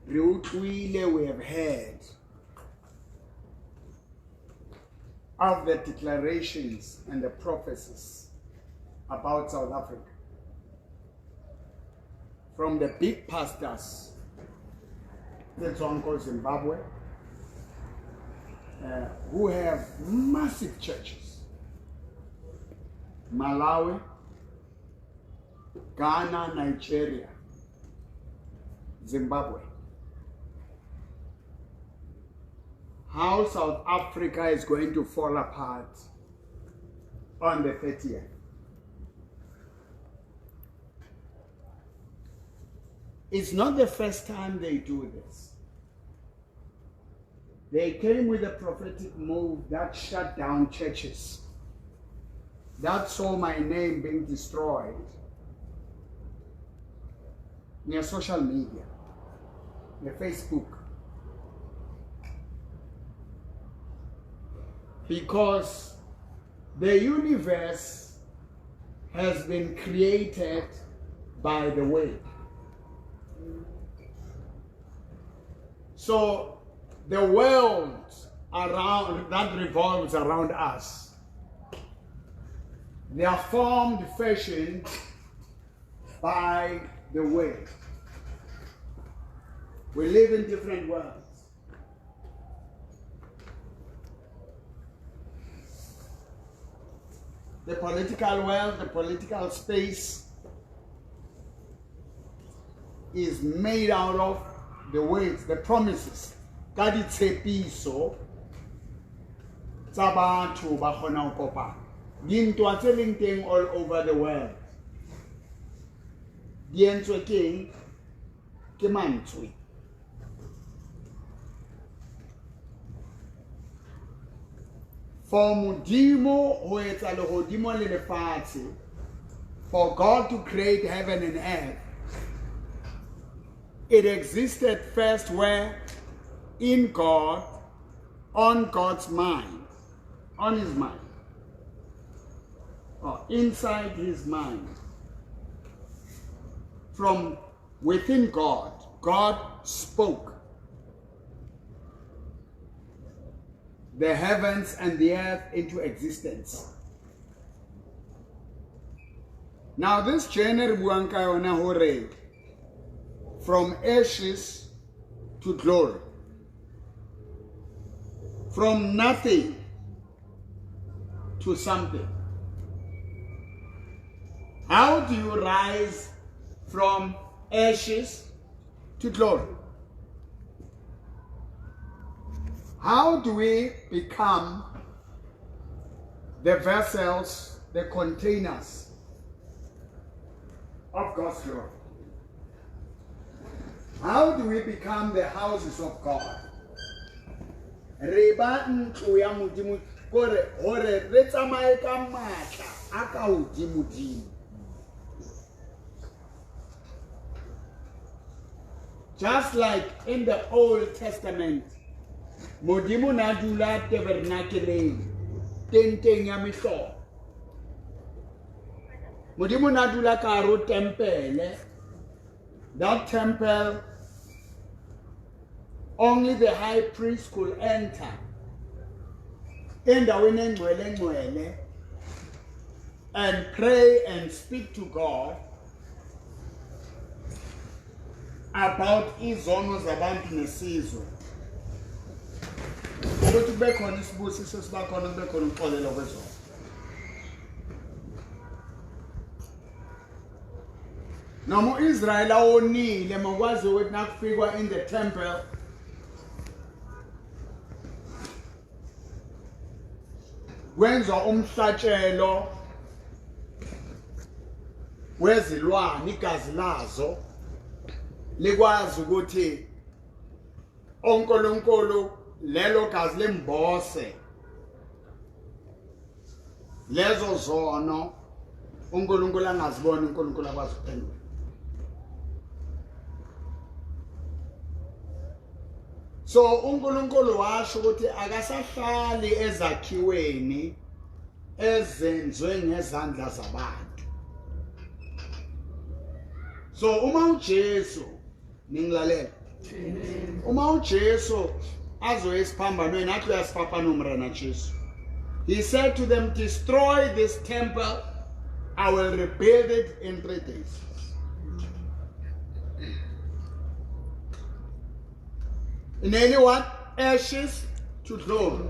we have heard of the declarations and the prophecies about South Africa from the big pastors, that's Uncle Zimbabwe, who have massive churches. Malawi, Ghana, Nigeria, Zimbabwe. How South Africa is going to fall apart on the 30th. It's not the first time they do this. They came with a prophetic move that shut down churches, that saw my name being destroyed near social media, near Facebook. Because the universe has been created by the word. So the world around that revolves around us, they are formed, fashioned by the word. We live in different worlds. The political world, the political space is made out of the words, the promises. God it's a piece so Sabantu bahona ukopa. Ginto ateling all over the world. Gientwe king Kimantwi. For Mudimo who is a Hodimo Lefati, for God to create heaven and earth, it existed first where? In God, on God's mind, on his mind, or inside his mind. From within God, God spoke the heavens and the earth into existence. Now this journey from ashes to glory, from nothing to something. How do you rise from ashes to glory? How do we become the vessels, the containers of God's glory? How do we become the houses of God? Just like in the Old Testament, Modimu Nadula Tabernacule, Tenteng Yamiso. Modimu Nadula Karo Temple, that temple, only the high priest could enter. In the winning and pray and speak to God about izono zabantu nesizwe. Ukuthi bekhona isibusiso sibakhona bekhona umxolelo kwezona. Noma Israel awonile makwazi ukuthi nakufikwa in the temple wenza umhlatshelo wezilwane igazi lazo likwazi ukuthi onkulunkulu lelo gazi lembose lezo zono unkulunkulu angazibona unkulunkulu akwazi ukuphendula. So unkulunkulu washo ukuthi akasahlali ezakhiweni ezenzwe ngezandla zabantu. So uma uJesu ningilalela Uma uJesu azoya esiphambanweni athi uyasiphapha umrena Jesu. He said to them, destroy this temple, I will rebuild it in 3 days. In anyone, ashes to glory.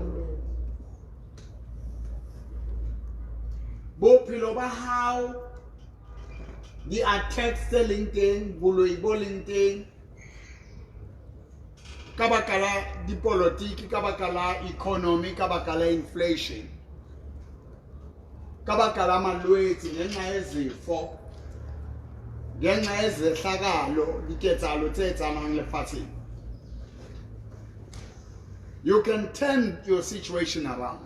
Bophelo ba hao di attacks tse leng teng, boloi bo leng teng, ka baka la dipolotiki, ka baka la economy, ka baka la inflation, ka baka la malwetse ngenxa yezifo, ngenxa yezehlakalo diketsahalo tse etsahalang lefatsheng. You can turn your situation around.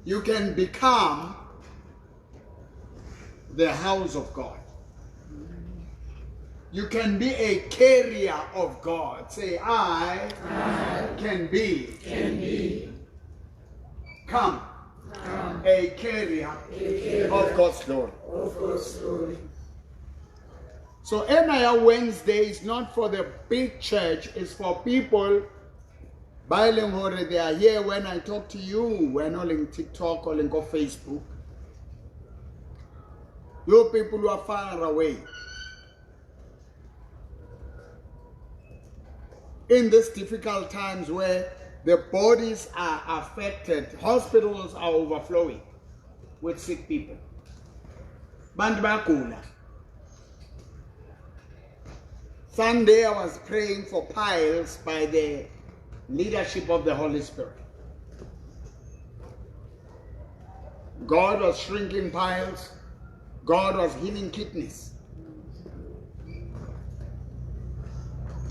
You can become the house of God. You can be a carrier of God. Say, I can be. Come. A carrier of God's glory. So Emaya Wednesday is not for the big church, it's for people. They are here when I talk to you. We're not on TikTok or on Facebook. You people who are far away. In these difficult times where the bodies are affected, hospitals are overflowing with sick people. Sunday I was praying for piles by the leadership of the Holy Spirit. God was shrinking piles. God was healing kidneys.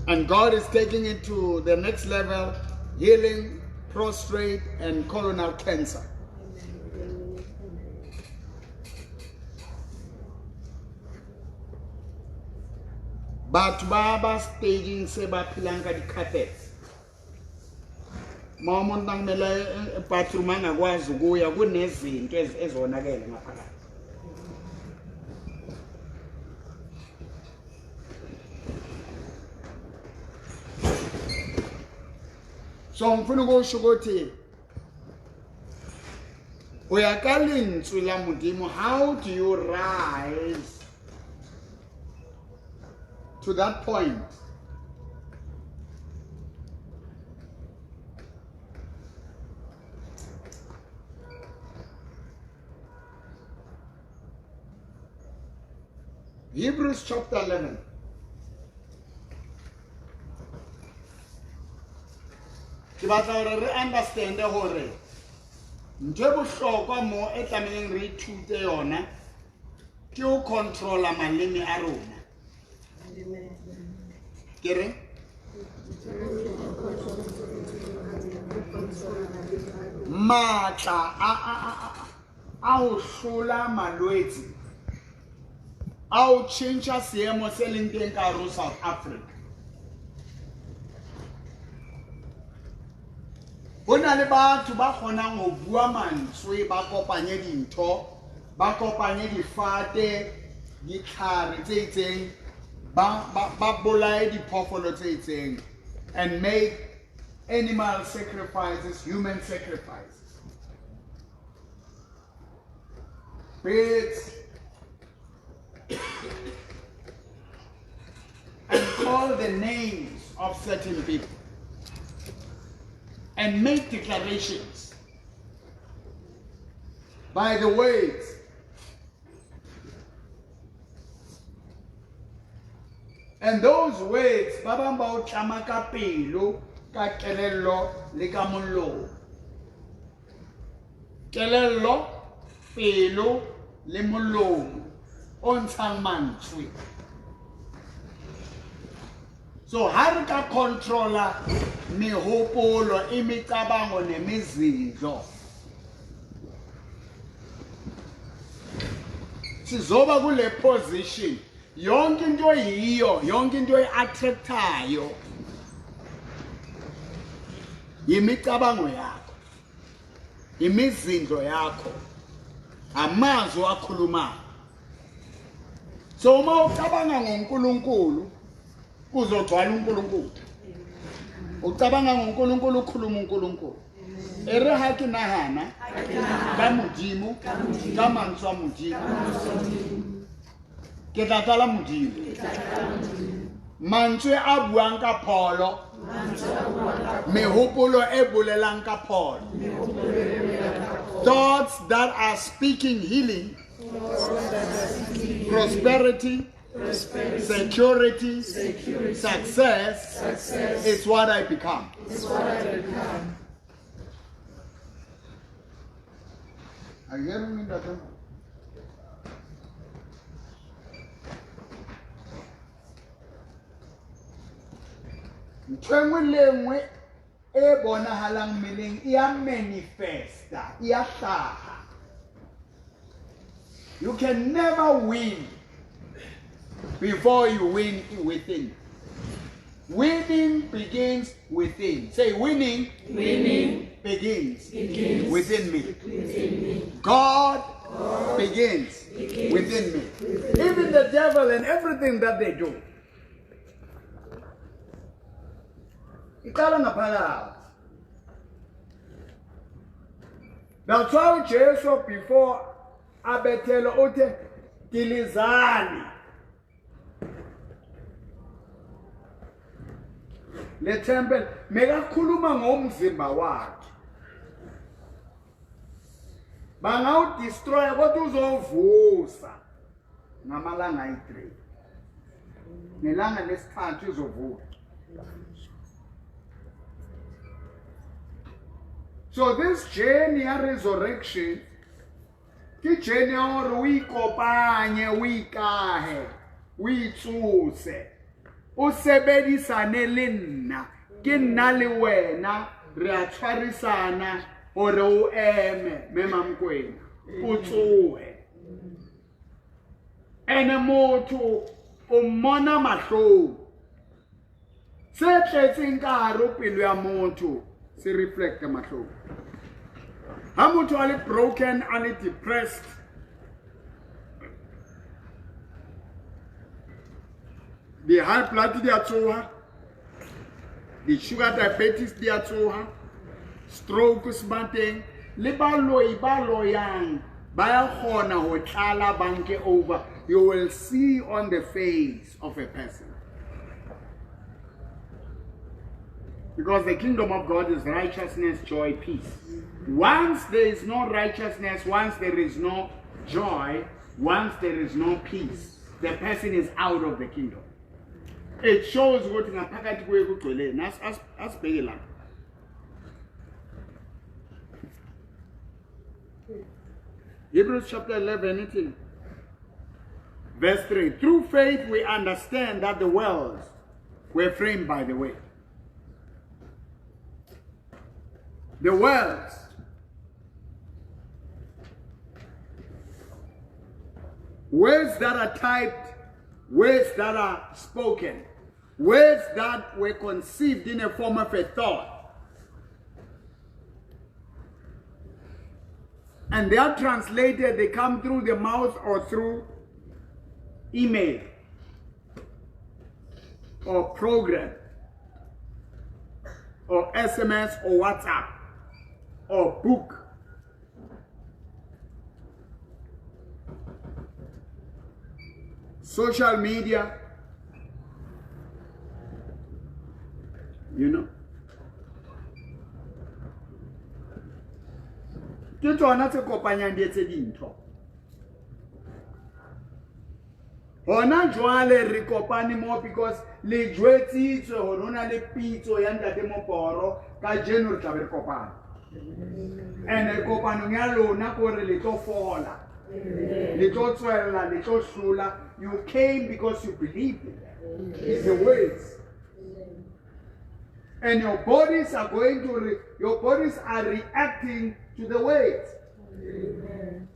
And God is taking it to the next level, healing prostate and colon cancer. But Baba staging seba pilanga di carpets. Mama nangmela bathroom angakwazi ukuya kunezinto ezonakele ngaphakathi. So ngifuna ukusho ukuthi uyakalintswe la Modimo, how do you rise to that point? Hebrews chapter 11. Ke batla hore re understand hore ntho e bohlokwa mo e tlameleng re ithute yona ke o controla maleme a rona. Ke re matla a o hlola malwetse a o change seemo se leng teng ka ro South Africa. Bona le batho ba kgonang ho bua mantswe, ba kopanye dintho, ba kopanye difate, ditlhare tse itseng, ba bolaye diphoofolo tse itseng, and make animal sacrifices, human sacrifices. Pigs, and call the names of certain people. And make declarations by the words. And those words, babamba utlama ka pelo, ka kelello le ka mollo. Kelello, pelo le mollo, o ntshang mantswe. So ha re ka controller mehopolo, imicabango nemizindlo, sizoba kule position yonke into yiyo, yonke into eattractayo yimicabango yakho, imizindlo yakho, amazwi akhulumayo. So uma ucabanga ngoNkulunkulu, kuzogcwala uNkulunkulu. Ucabanga ngoNkulunkulu ukhuluma uNkulunkulu. Ere ha ke nahana ka Modimo ka mantswe a Modimo. Ke tla tala Modimo. Mantswe a buang ka pholo. Mehopolo e bolelang ka pholo. Thoughts that are speaking healing, prosperity, security, success is what I become. Are you hearing me, Doctor? Ntwe lengwe e bonahalang meleng ia manifesta, ia hlaha. You can never win before you win within. Winning begins within. Say winning begins within me. God begins within me. Even the devil and everything that they do. That's why Jesus before abetelo ote dilizani le temple mekakhuluma ngomzimba wakhe bangawudestroy kodwa uzovusa ngamalanga ayi3 nelanga lesithathu izovuka. So this journey of resurrection, the journey or we kopanye, we kahe, we tsuse. Usebedisane lena, kinali wena, reatwarisana, ore ueme, memamkwena, utsuhe. Ene moto, umona mahlo. Setletse nkaro pelo ya moto. Se reflect mahlo. How much are broken and depressed? The high blood dia tsoha, the sugar diabetes dia tsoha, stroke smateng, le balo yang ba khona ho tlala banke over. You will see on the face of a person. Because the kingdom of God is righteousness, joy, peace. Once there is no righteousness, once there is no joy, once there is no peace, the person is out of the kingdom. It shows what in a packet way as Begila. Hebrews chapter 11, verse 3. Through faith we understand that the worlds were framed by the way. The words, words that are typed, words that are spoken, words that were conceived in a form of a thought, and they are translated, they come through the mouth or through email or program or SMS or WhatsApp or book. Social media, you know. Ke tsona tse kopanyang di etse dintho. Hona jwale re kopane mo because le jwetsitswe ho rona le pitso ya ntate Mboro ka January tla be kopana. And re kopano ya lona ko re le tlo fola. Le tlo tswela, le tlo hlula. You came because you believed in that. It's the words. And your bodies are going to your bodies are reacting to the words. Amen.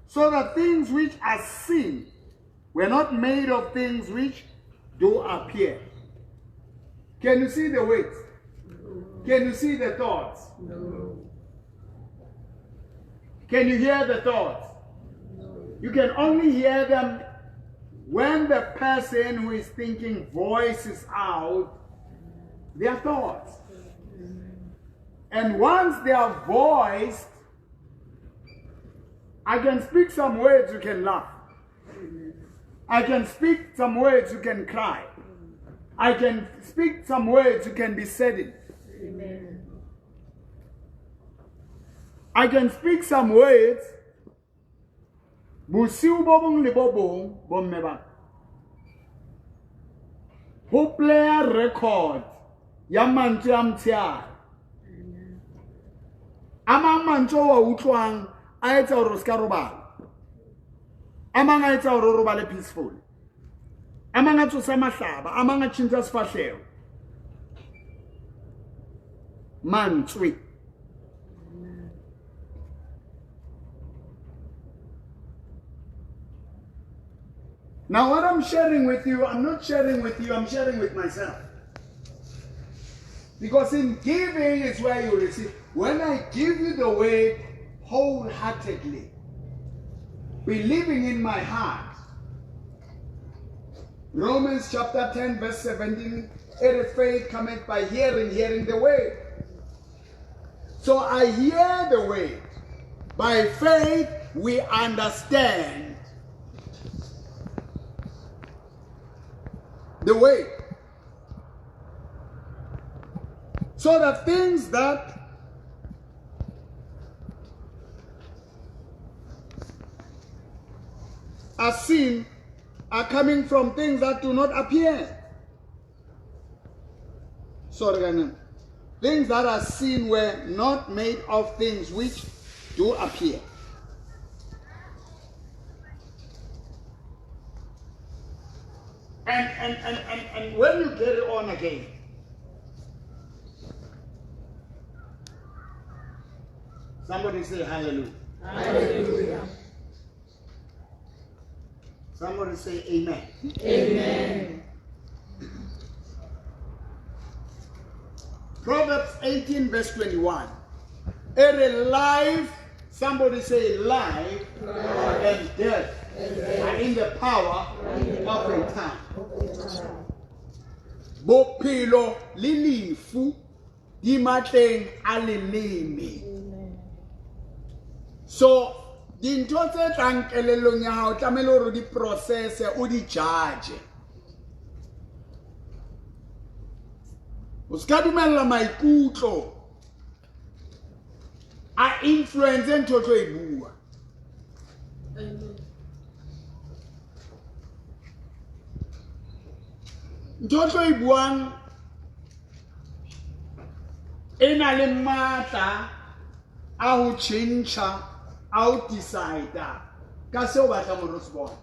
So the things which are seen were not made of things which do appear. Can you see the weight? Can you see the thoughts? Can you hear the thoughts? You can only hear them when the person who is thinking voices out their thoughts. And once they are voiced, I can speak some words you can laugh. I can speak some words you can cry. I can speak some words you can be saddened. I can speak some words busiu bobong libobong bommeba. Who play a record yamantu yamtia. Amang mancho wa utlwang a etsa hore o ska robala. Amang a etsa hore o robale peaceful. Amang a tsosa mahlaba, amang a tjhentsa sefahleho. Mantswe. Now what I'm sharing with you, I'm not sharing with you, I'm sharing with myself. Because in giving is where you receive. When I give you the word wholeheartedly, believing in my heart, Romans chapter 10 verse 17, faith cometh by hearing, hearing the word. So I hear the word. By faith we understand the way. So the things that are seen are coming from things that do not appear. Sorry, Ganem. Things that are seen were not made of things which do appear. And when you get it on again, somebody say hallelujah. Hallelujah. Somebody say amen. Amen. Proverbs 18 verse 21. Every life, somebody say life and death are in the power of a tongue. Bophelo le lefu di matleng a leleme. So dintho tse tlang kelellong ya hao tlamehile hore di process o di judge. O ska dumella maikutlo a influence ntho tlo e bua. Ntho tlo e buang ena le matla a ho tjhentjha a ho decide ka seo ba tla mo re se bona.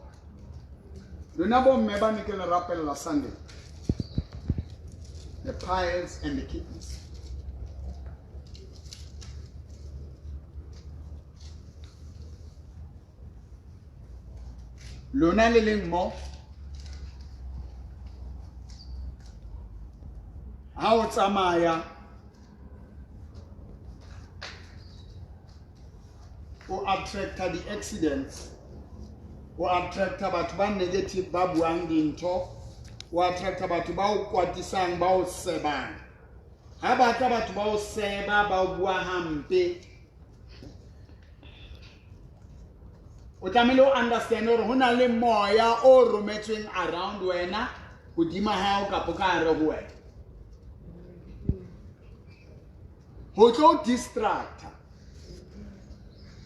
Lona bo mme ba ne ke le rapella Sunday. The piles and the kidneys. Lona le leng mo ha o tsamaya o attracta the accidents, o attracta batho ba negative ba buang dintho, o attracta batho ba o kwatisang ba o sebang. Ha ba tla batho ba o seba ba o bua hampe, o tlamehile o understand hore hona le moya o rometsweng around wena hodima hao kapo ka hare ho wena ho tlo distracta.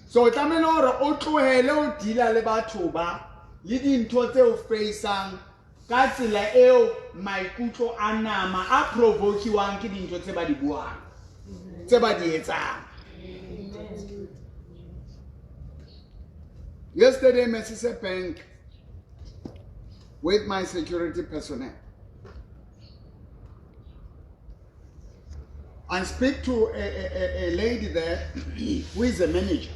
So o tlamehile hore o tlohele o deala le batho ba le dintho tse o faceang ka tsela eo maikutlo a nama a provokiwang ke dintho tse ba di buang tse ba di etsang. Yesterday, Mrs. Bank with my security personnel. I speak to a lady there who is a manager,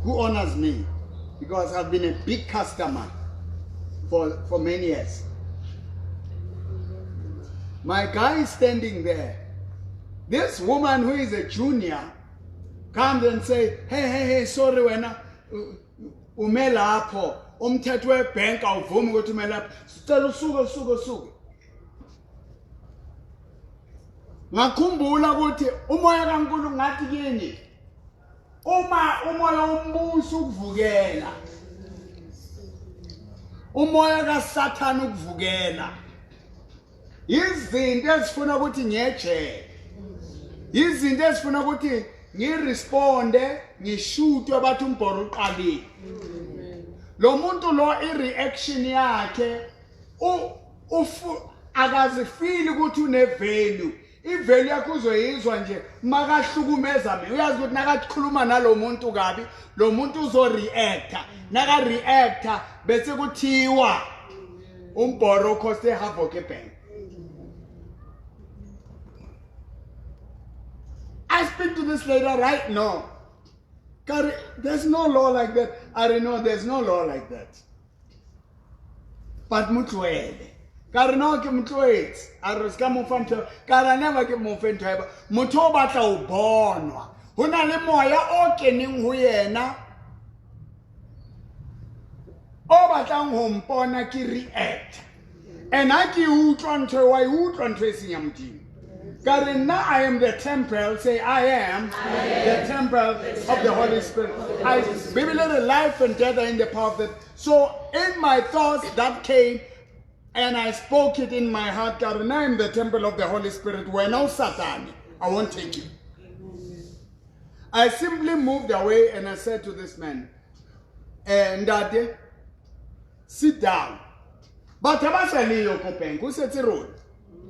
who honors me because I've been a big customer for many years. My guy is standing there. This woman who is a junior comes and say, hey, sorry wena umelapho umthetho webank awuvumi ukuthi umelapho sicela usuke. Ngakhumbula ukuthi umoya kaNkulunkulu ngathi kini uma umoya umbuso ukuvukela umoya kaSathane ukuvukela izinto ezifuna ukuthi ngiyejele izinto ezifuna ukuthi ngiresponde ngishuthe abathi umbhoro uqalile lo muntu lo ireaction yakhe akazifili ukuthi une-value i-value yakho uzoyizwa nje makahlukumeza mina uyazi ukuthi nakakhuluma nalo muntu kabi lo muntu uzoreacta naka-reacta bese kuthiwa umbhoro ukhoste half bank. I speak to this lady right now. There's no law like that. I don't know, there's no law like that. But mutwele. Kare no ke mutwetse. Aroska mofantho. Kare never ke mofantho. Mutho batla o bonwa. Hona le moya o keneng ho yena. O batlang ho mpona ke react. And I ki utlwa ntho wa utlwa ntho e senya modimo. God, now I am the temple. Say, I am the temple of the Holy Spirit. I believe that life and death are in the power of it. So, in my thoughts, that came, and I spoke it in my heart. God, now I am the temple of the Holy Spirit. Where no Satan, I won't take you. I simply moved away, and I said to this man, Ndade, sit down. But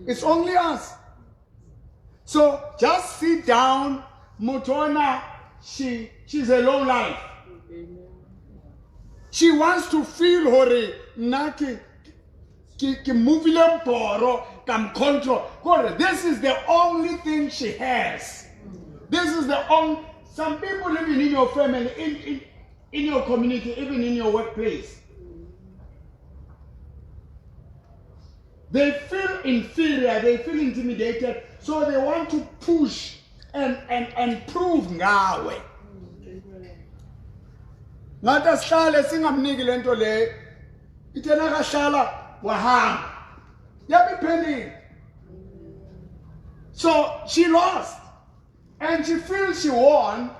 it's only us. So just sit down. Mutona, she's a low life. She wants to feel hori naki ki movile poro kam control. This is the only thing she has. This is the only. Some people living in your family, in your community, even in your workplace, they feel inferior. They feel intimidated. So they want to push and prove ngawe. Ngata sihlale singamniki lento le. Ithena kashala wahamba. Yabiphelile. So she lost. And she feels she won.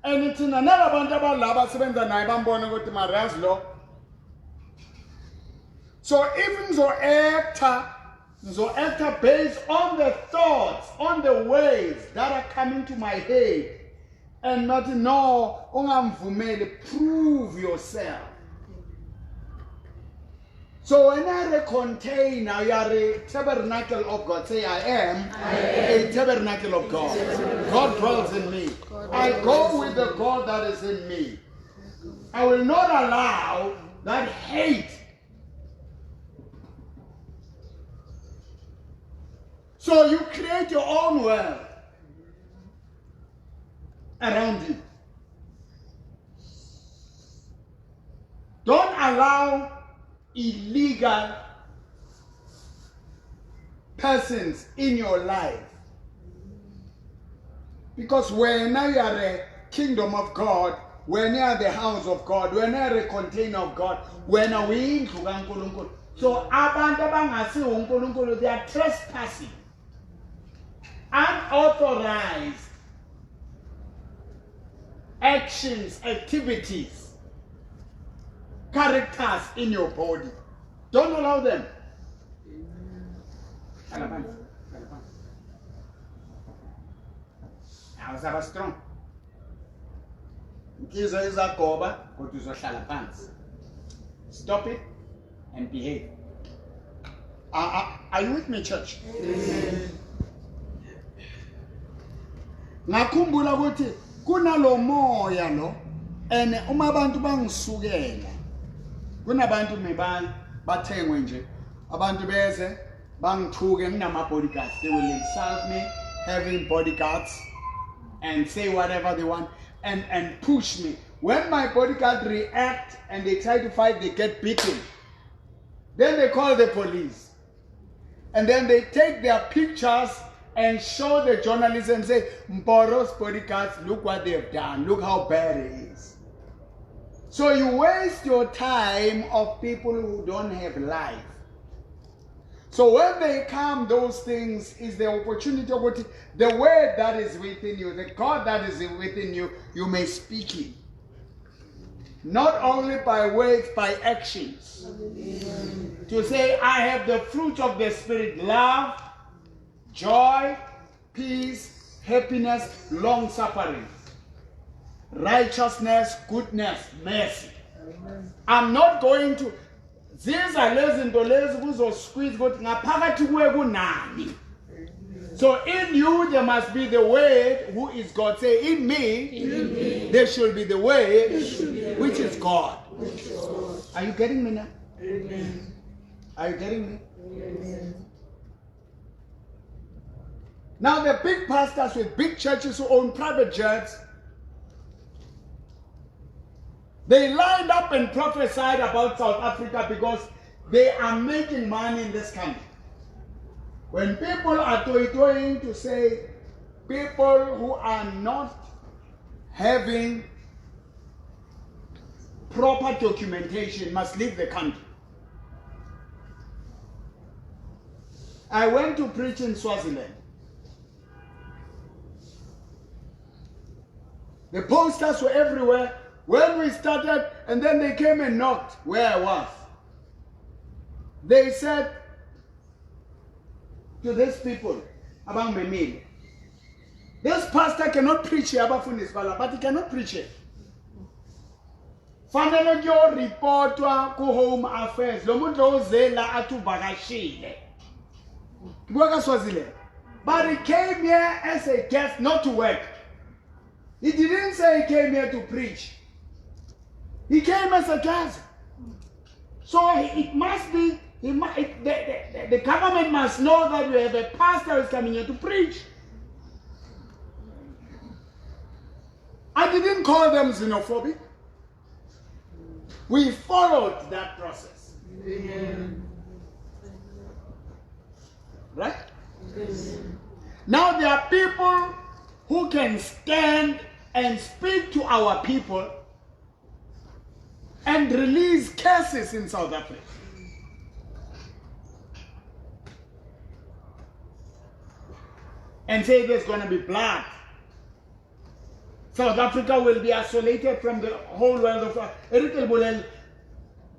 And it's in another bantu abalaba sebenza naye bambona ukuthi marazi lo. So even so actor based on the thoughts, on the ways that are coming to my head, and not no ungamvumeli, prove yourself. So when I contain, I are a tabernacle of God. Say, I am a tabernacle of God. God dwells in me. I go with the God that is in me. I will not allow that hate. So you create your own world around you. Don't allow illegal persons in your life. Because when you are a kingdom of God, when you are the house of God, when you are a container of God, when we in so they are trespassing. Unauthorized actions, activities, characters in your body. Don't allow them. I was strong. Stop it and behave. Are you with me, church? Ngakhumbula ukuthi kunalo moya lo and uma abantu bangisukela kunabantu bathengwe nje abantu beze bangithuke nginama bodyguards. They will insult me having bodyguards and say whatever they want and push me. When my bodyguard react and they try to fight, they get beaten. Then they call the police. And then they take their pictures and show the journalists and say, Mboro's bodyguards, look what they've done. Look how bad it is. So you waste your time of people who don't have life. So when they come, those things is the opportunity of the word that is within you, the God that is within you, you may speak it. Not only by words, by actions. Amen. To say, I have the fruit of the Spirit, love, joy, peace, happiness, long-suffering, righteousness, goodness, mercy. Amen. I'm not going to... These are lezinto lezi kuzosqueeze ukuthi ngaphakathi kuwe kunani. So in you there must be the word who is God. Say in me, there should be the word which is God. Are you getting me now? Amen. Are you getting me? Amen. Now the big pastors with big churches who own private jets, they lined up and prophesied about South Africa because they are making money in this country. When people are going to say people who are not having proper documentation must leave the country. I went to preach in Swaziland. The posters were everywhere. When we started, and then they came and knocked where I was. They said to these people about maine, this pastor cannot preach here about Funisbala, but he cannot preach it. Fanele kyo reportwa ku home affairs. Lo muntu ozela atubakashile. Kwaka Swaziland. But he came here as a guest, not to work. He didn't say he came here to preach. He came as a guest. So it must be, the government must know that we have a pastor who is coming here to preach. I didn't call them xenophobic. We followed that process. Amen. Right? Yes. Now there are people who can stand and speak to our people and release cases in South Africa. And say there's going to be blood. South Africa will be isolated from the whole world of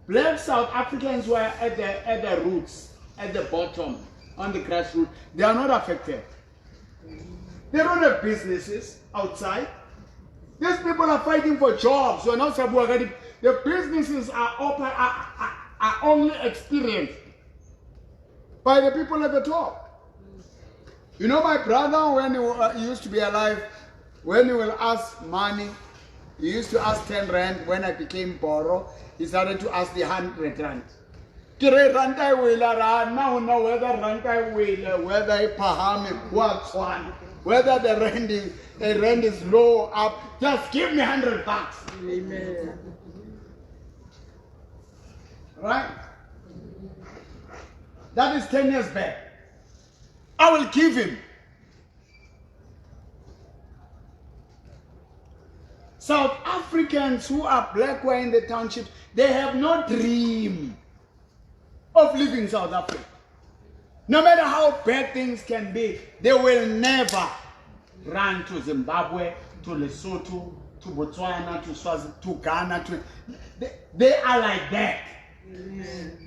Black South Africans were at the roots, at the bottom, on the grassroots. They are not affected. They don't have businesses outside. These people are fighting for jobs. So now the businesses are open, are only experienced by the people at the top. You know, my brother, when he used to be alive, when he will ask money, he used to ask 10 rand. When I became Mboro, he started to ask the 100 rand. Whether the rand is low, up, just give me $100. Amen. Right? That is 10 years back. I will give him. South Africans who are black who are in the townships, they have no dream of leaving South Africa. No matter how bad things can be, they will never run to Zimbabwe, to Lesotho, to Botswana, to Swaziland, to Ghana. They are like that. Amen.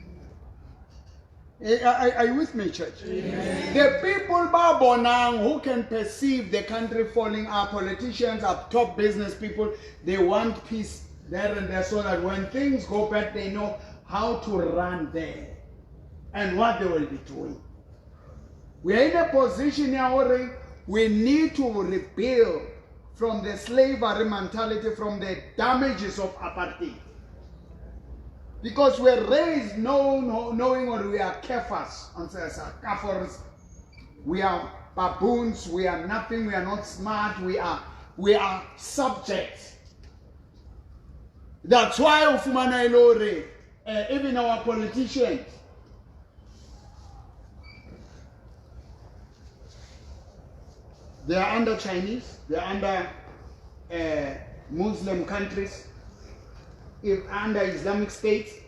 Are you with me, church? Amen. The people Babonang who can perceive the country falling, our politicians, our top business people, they want peace there and there so that when things go bad, they know how to run there and what they will be doing. We are in a position now where we need to rebuild from the slavery mentality, from the damages of apartheid. Because we're raised knowing what we are kafirs, we are baboons, we are nothing, we are not smart, we are subjects. That's why even our politicians, They are under Chinese, they are under Muslim countries, under Islamic State,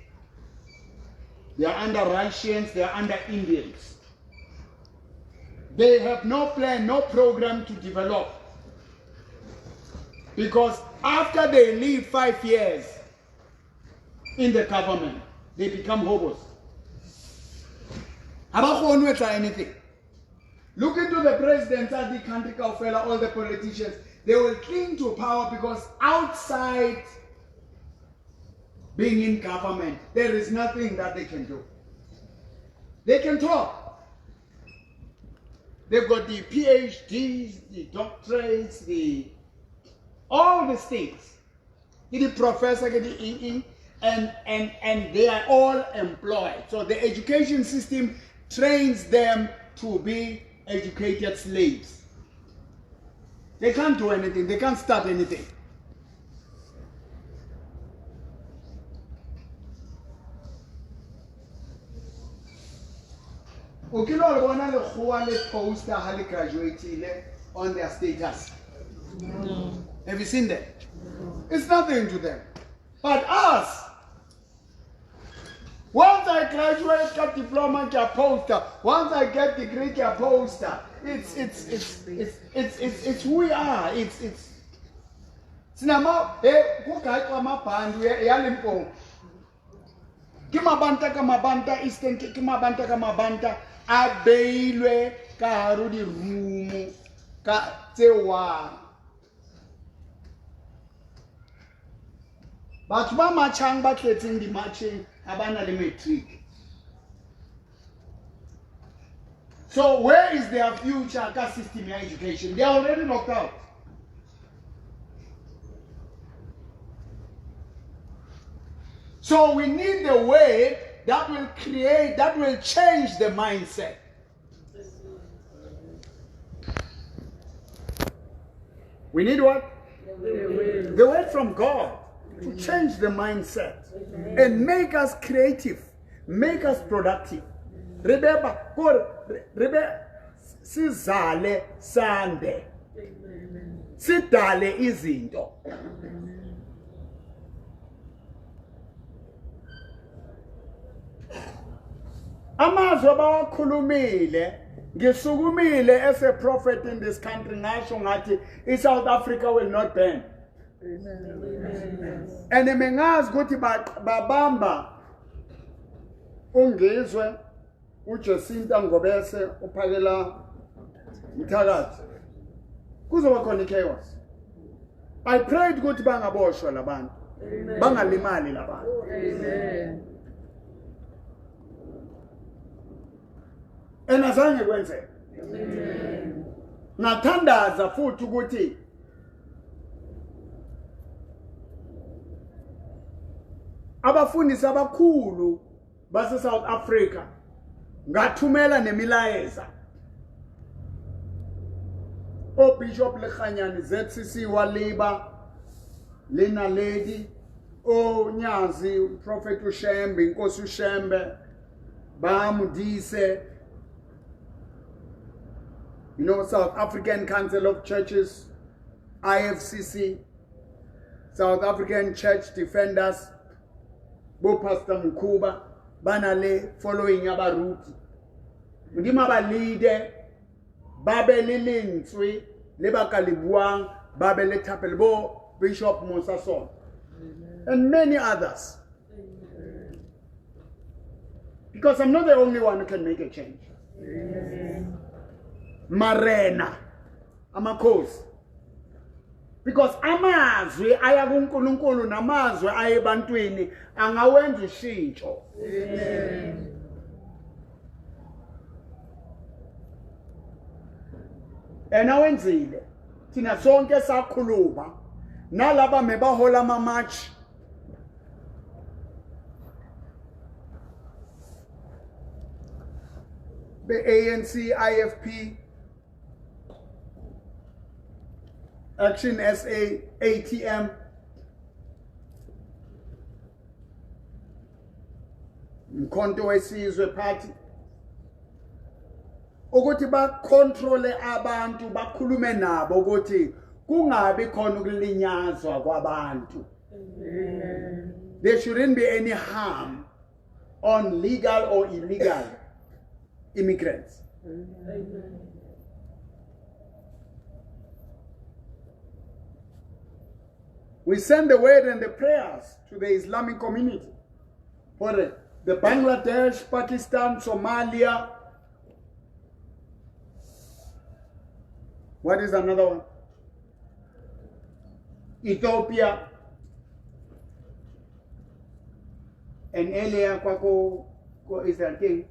they are under Russians, they are under Indians. They have no plan, no program to develop. Because after they live 5 years in the government, they become hobos. Abakghoni ukwenza anything. Look into the presidents of the country, all the politicians. They will cling to power because outside being in government, there is nothing that they can do. They can talk. They've got the PhDs, the doctorates, all the things. The professor, and they are all employed. So the education system trains them to be educated slaves. They can't do anything. They can't start anything. Poster graduated on their status. No. Have you seen that? It's nothing to them. But us, once I graduate, get diploma, get poster. Once I get degree, get poster. It's who we are. It's. Sinama who kwa mabandu ya Limpopo. Kimabanta kamabanta Eastern kimabanta kamabanta abeilwe ka harudi rumu ka tsewa. But ba machang ba tletseng di marching abana le matric. So where is their future ka system of education? They are already knocked out. So we need a way that will create, that will change the mindset. We need what? The word from God to change the mindset and make us creative, make us productive. Remember, sizale sande, sidale izinto. Amazwi abawakhulumile ngisukumile as a prophet in this country ngasho ngathi South Africa will not burn. And mengazi ukuthi babamba ungizwe uJacinta Ngobese uphakela Mthakathi kuzoba khona chaos. I prayed ukuthi bangaboshwa labantu bangalimali labantu. Amen. And azange kwenzeka. Ngathandaza futhi ukuthi abafundisi abakhulu base South Africa ngathumela nemilayeza Bishop Lekhanyani ZCC waliba Lena Lady Nyazi Prophet Ushembe Inkosi Ushembe bamudise. You know, South African Council of Churches, IFCC, South African Church Defenders, Bo Pastor Mkuba, Banale, following Abaruti. Ndima balide, Babeli Linswi, Leba Kalibuang, Babele Tapelbo, Bishop Musason, and many others. Because I'm not the only one who can make a change. Marena amakhosi because amazwi aya kuNkulunkulu namazwi aya ebantwini angawenza ishintsho. Amen. Enawenzile thina sonke sakhuluma nalaba mebahola amamatch be ANC IFP Action SA, ATM, Mkhonto Wesizwe Party, ukuthi bakontrole abantu bakhulume nabo ukuthi kungabi khona ukulinyazwa kwabantu. There shouldn't be any harm on legal or illegal immigrants. We send the word and the prayers to the Islamic community for the Bangladesh, Pakistan, Somalia. What is another one? Ethiopia. And earlier, Kwako is that thing.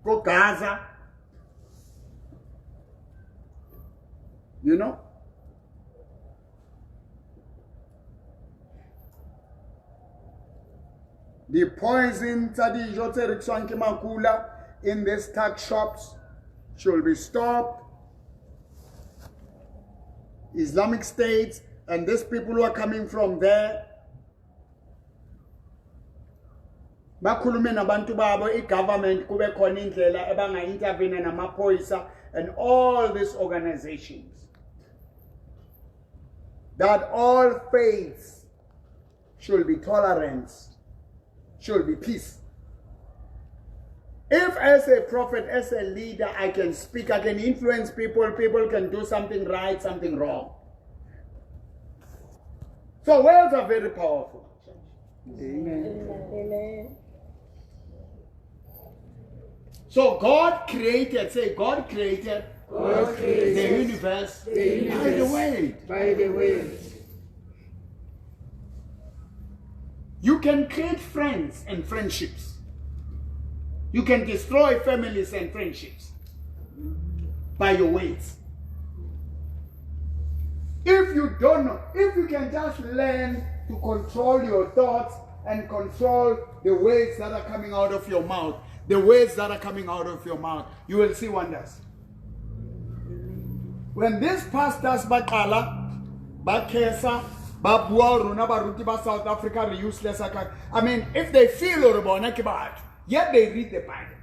Go Gaza. You know? The poison in these tax shops should be stopped. Islamic states and these people who are coming from there, bakhulume nabantu babo, i-government kube khona indlela ebanga-intervene namaphoyisa and all these organizations, that all faiths should be tolerance, should be peace. If as a prophet, as a leader, I can speak, I can influence people, people can do something right, something wrong. So words are very powerful. Amen. Amen. So God created, say God created, the universe by the word. By the word. You can create friends and friendships. You can destroy families and friendships by your words. If you don't know, if you can just learn to control your thoughts and control the words that are coming out of your mouth, the words that are coming out of your mouth, you will see wonders. When these pastors, Bakala, Bakesa, Babua, Runa, Baruti, South Africa, are useless. I mean, if they feel horrible, yet they read the Bible.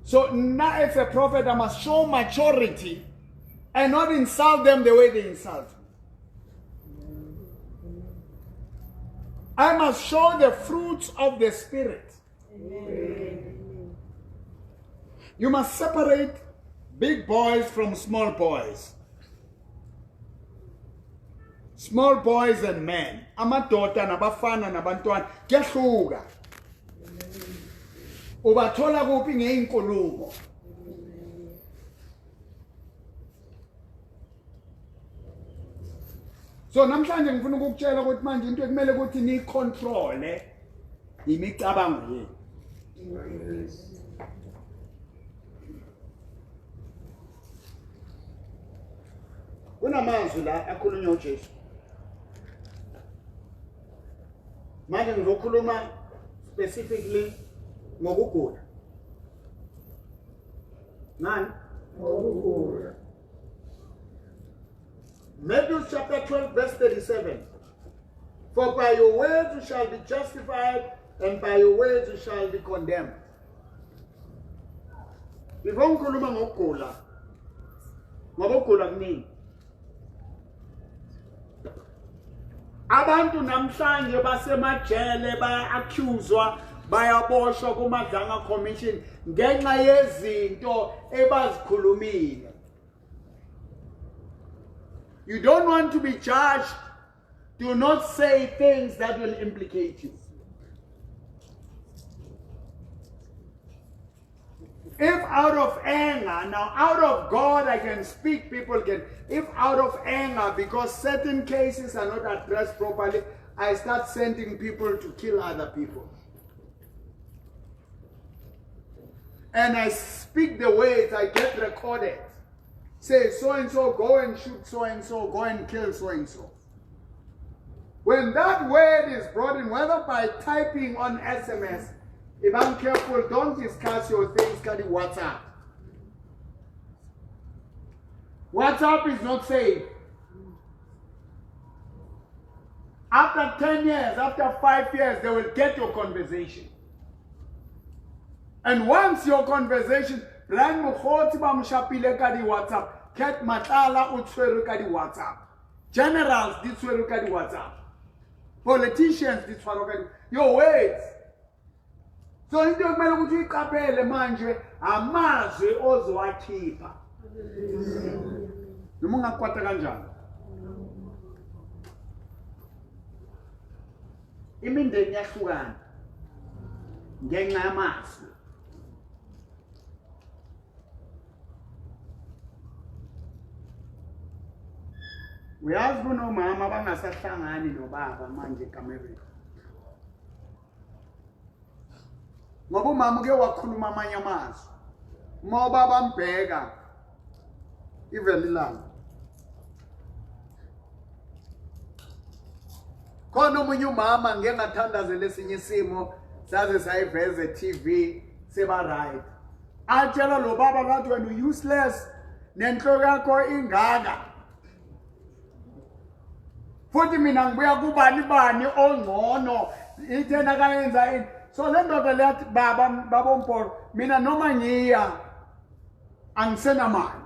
So now, as a prophet, I must show maturity and not insult them the way they insult me. I must show the fruits of the Spirit. Amen. You must separate big boys from small boys. Small boys and men. Amadoda nabafana nabantwana kuyahluka. Ubathola kuphi ngeinkulumo. So namhlanje ngifuna ukukutshela ukuthi manje into ekumele ukuthi niyicontrole imicabango yenu. Kunamazwi la akhulunywa uJesu. Manje ngizokhuluma specifically ngokugula. Nani? Ngokugula. Matthew chapter 12 verse 37. For by your words you shall be justified, and by your words you shall be condemned. Before ngikhuluma ngokugula, ngokugula kuningi. Abantu namhlanje basemajele baya-accuswa bayaboshwa kumadlanga commission ngenxa yezinto ebazikhulumile. You don't want to be judged, do not say things that will implicate you. If out of anger, now out of God I can speak, people can. If out of anger, because certain cases are not addressed properly, I start sending people to kill other people. And I speak the words, I get recorded. Say, so-and-so, go and shoot so-and-so, go and kill so-and-so. When that word is brought in, whether by typing on SMS, if I'm careful, don't discuss your things, carry WhatsApp. WhatsApp is not safe. After 10 years, after 5 years, they will get your conversation. And once your conversation, Brian Mukhoti ba mshapile ka di WhatsApp, Kat Matala o tshwere ka di WhatsApp. Generals di tshwere ka di WhatsApp. Politicians di tshwere ka di. Your words. So into kumele ukuthi iqaphele manje amazwi ozowakhipha. Noma ungakwata kanjani? Imindeni yahlukana ngenxa yamazwi. Uyazi kunomama bangasahlangani nobaba manje eKameruni. Ngoba umama uke wakhuluma amanye amazwi. Uma ubaba mbheka iveli lami. Khona omunye umama ngeke ngathandazela esinye isimo saze sayiveze TV seba right. Atshela lo baba ngathi wena useless nenhloko yakho ingaka. Futhi mina ngibuya kubani bani ongcono ithena kayenza ini. So le ndoda lethi baba Mboro mina noma ngiya angisenamali.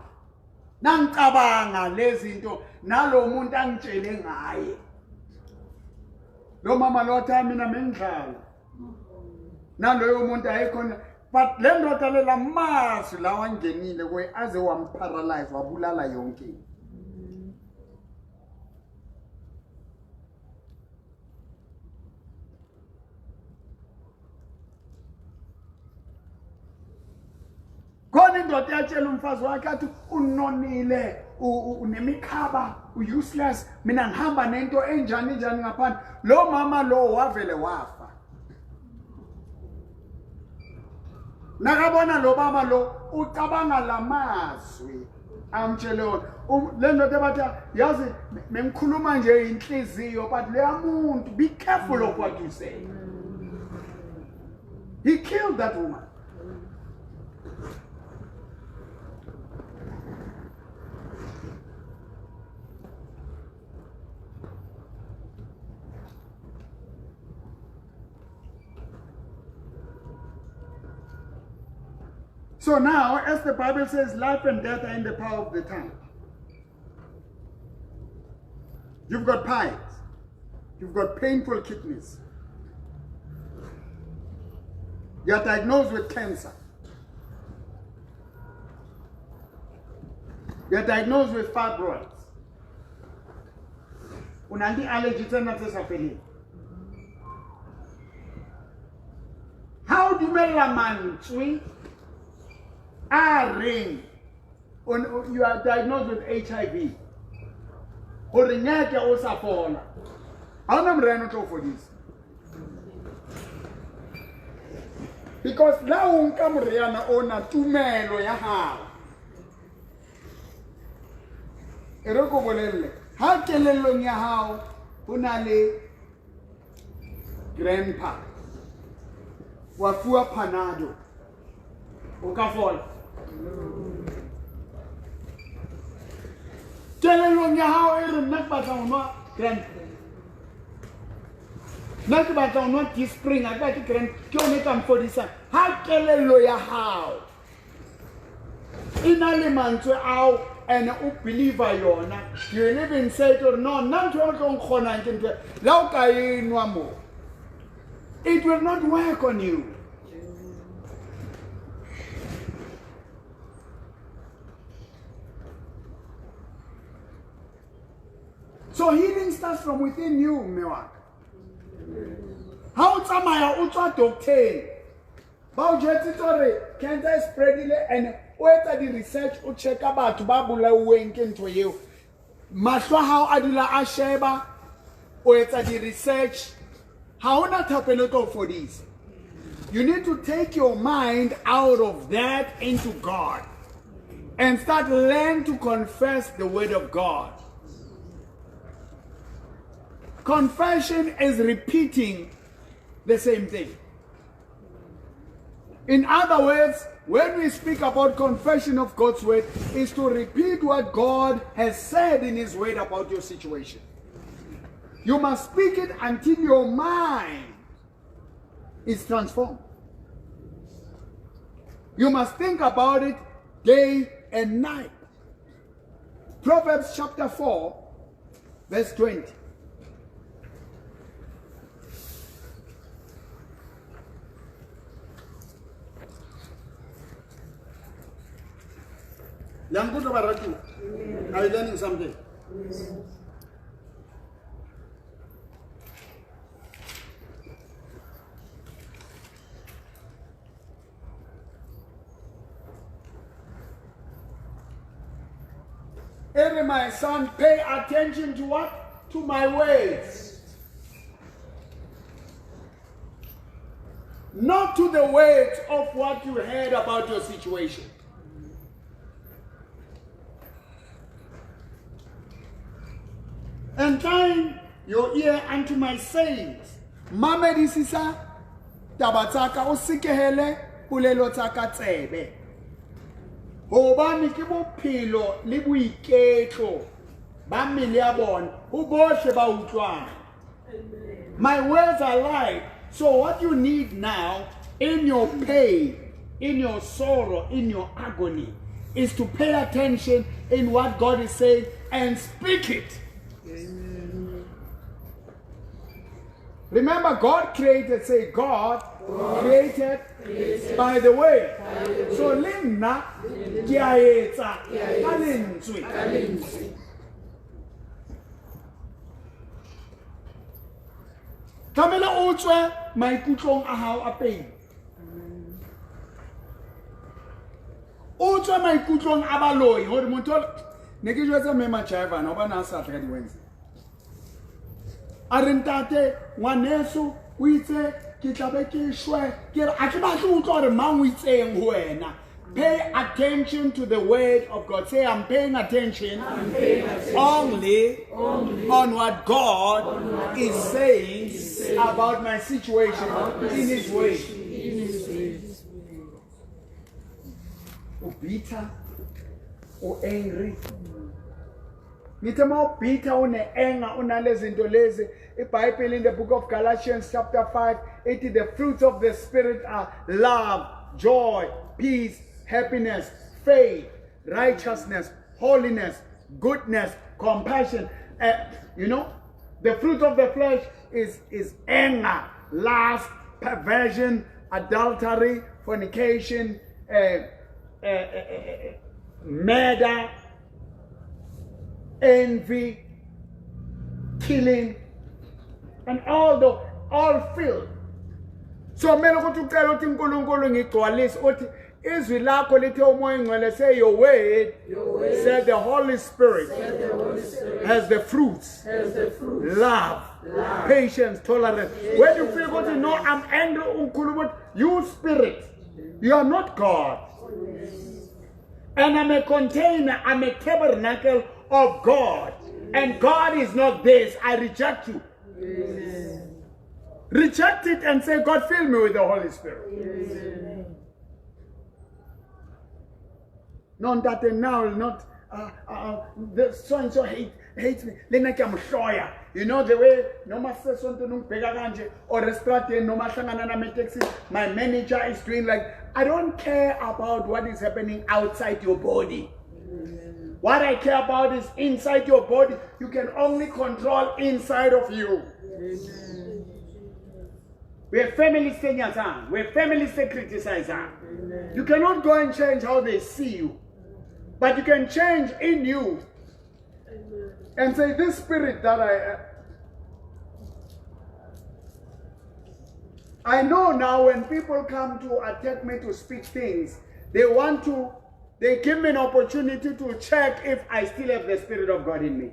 Nangicabanga lezi zinto nalo muntu angitshele ngaye. Lo mama lotha mina mengidlala. Naloyo muntu ayikhona but le ndoda lela mazi lawa ngenile kwe aze wamparalyze wabulala yonke. Khona indoda yatshela umfazi wakhe athi unonile unemikhaba useless mina ngihamba nento enjani ngaphandle. Lo mama lo wavele wafa. Nakabona lo baba lo ucabanga lamazwi amtshele le ndoda bathi yazi mengikhuluma nje inhliziyo but le umuntu be careful of what you say. He killed that woman. So now, as the Bible says, life and death are in the power of the tongue. You've got piles. You've got painful kidneys. You're diagnosed with cancer. You're diagnosed with fibroids. Unandi allergy tena. How do you make a man sweet? Ring. You are diagnosed with HIV. Or ngeke usafola. Awunamreno for this. Because la unkamriana ona tumelo ya hao. Eroko bolele. Ha kelelo ya hao unale grandpa. Wafua panado. Ukafola. Kelelo ya hao nakbata unwa grandpa. Nakbata unwa tispring akati grandpa. Kyo neka mfodisa. Ha kelelo ya hao. Inale manzwe au and believer yona. You live in Satan no nantu khona into la ukayinwa mo. It will not work on you. So healing starts from within you, mewak. How tsamaya utswa doctor? Ba ujeti tore cancer spreading and whether the research u check about babula wenke into you. Mashwa how adula asheba whether the research how not happen for this. You need to take your mind out of that into God and start learn to confess the word of God. Confession is repeating the same thing. In other words, when we speak about confession of God's word, is to repeat what God has said in his word about your situation. You must speak it until your mind is transformed. You must think about it day and night. Proverbs chapter 4, verse 20. Young good Baratu, are you learning something? Yes. Every my son, pay attention to what? To my words. Not to the words of what you heard about your situation. Incline your ear unto my sayings. Mamedi sisa tabataka osikehele pulelo taka tsebe. Hobane ke bophelo le boiketlo ba mmele ya bona ho bohle ba utlwana. My words are life. So what you need now in your pain, in your sorrow, in your agony is to pay attention in what God is saying and speak it. Remember, God created, say God created by the way. So Linna Giaeta Kalinzwi. Kamela utswe maikutlong a hao a pain. Utswe maikutlong a baloi hore motho ne ke jwetsa me machaiva no ba na sa tla di Wednesday. Arentate ngwaneso o itse ke tlabe ke shwe ke a ke ba tlo utlwa re mang o itseng ho wena. Pay attention to the word of God. Say, I'm paying attention, only on what God is saying about my situation in His way. Or bitter, or angry. Nitama bitter one anger unalezinto lezi. The Bible in the book of Galatians chapter 5, it is the fruits of the Spirit are love, joy, peace, happiness, faith, righteousness, holiness, goodness, compassion. The fruit of the flesh is anger, lust, perversion, adultery, fornication, murder, envy, killing, and all filth. So many go to tell you nkulunkulu ngigcwalisa uthi izwi lakho lithe umoya ngcwele say your word said the Holy Spirit has the fruits, love, patience, tolerance. When you feel good, no, I'm angry, unkulunkulu, you spirit, you are not God. And I'm a container, I'm a tabernacle of God. And God is not this. I reject you. Reject it and say, God, fill me with the Holy Spirit. Not that now, not so and so hates me. You know the way no master or my manager is doing like I don't care about what is happening outside your body. What I care about is inside your body. You can only control inside of you. Where families say nyata, where families say criticize. You cannot go and change how they see you. But you can change in you. And say, this spirit that I know now when people come to attack me to speak things, they give me an opportunity to check if I still have the Spirit of God in me.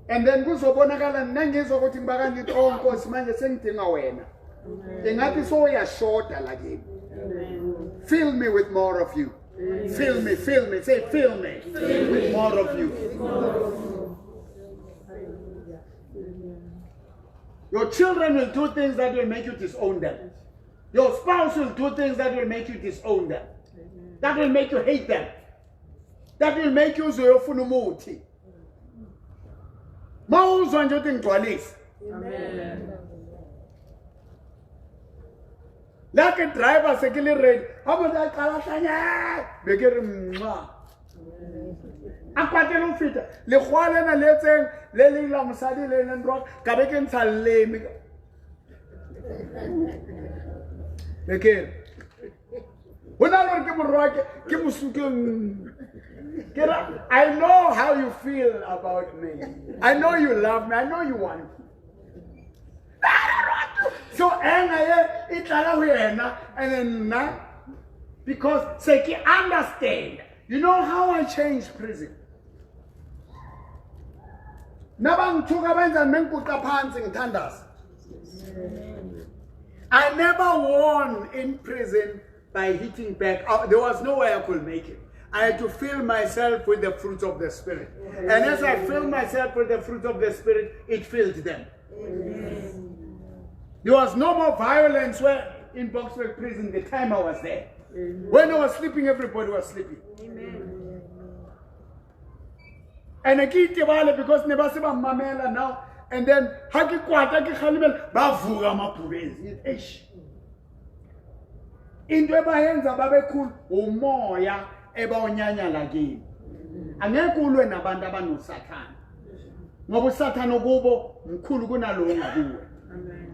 And then kuzobonakala nangezokuthi bakangithi Nkosi manje sengidinga wena. Engathi so uyashota la kimi. Fill me with more of you. Fill me. Say fill me with more of you. Your children will do things that will make you disown them. Your spouse will do things that will make you disown them. That will make you hate them. That will make you zoyofuna umuthi. Mawuzwa nje uthi ngigcwalise. Amen. Like a driver sekile ready. Hamba yaqala hlanya. Bekere mncwa. Akwatela ufita. Le khwale na letseng le le la mosadi le le ndro ka be ke ntsha lemi. Bekere. Wena lo ke morwa ke mosuke. I know how you feel about me. I know you love me. I know you want me. So and then because Seki understand. You know how I changed prison. I never won in prison by hitting back. There was no way I could make it. I had to fill myself with the fruit of the Spirit. And as I filled myself with the fruit of the Spirit, it filled them. There was no more violence in Boxford prison the time I was there. When I was sleeping, everybody was sleeping. And I keep because never see my mamela now. And then haki kwata ki khalibel bavuga mapubezi. Into ebayenza babekhulu umoya ebawunyanya lagini. Angeke ulwe nabantu abanosathana. Ngoba usathana kubo mkhulu kunalo ngakuwe. Amen.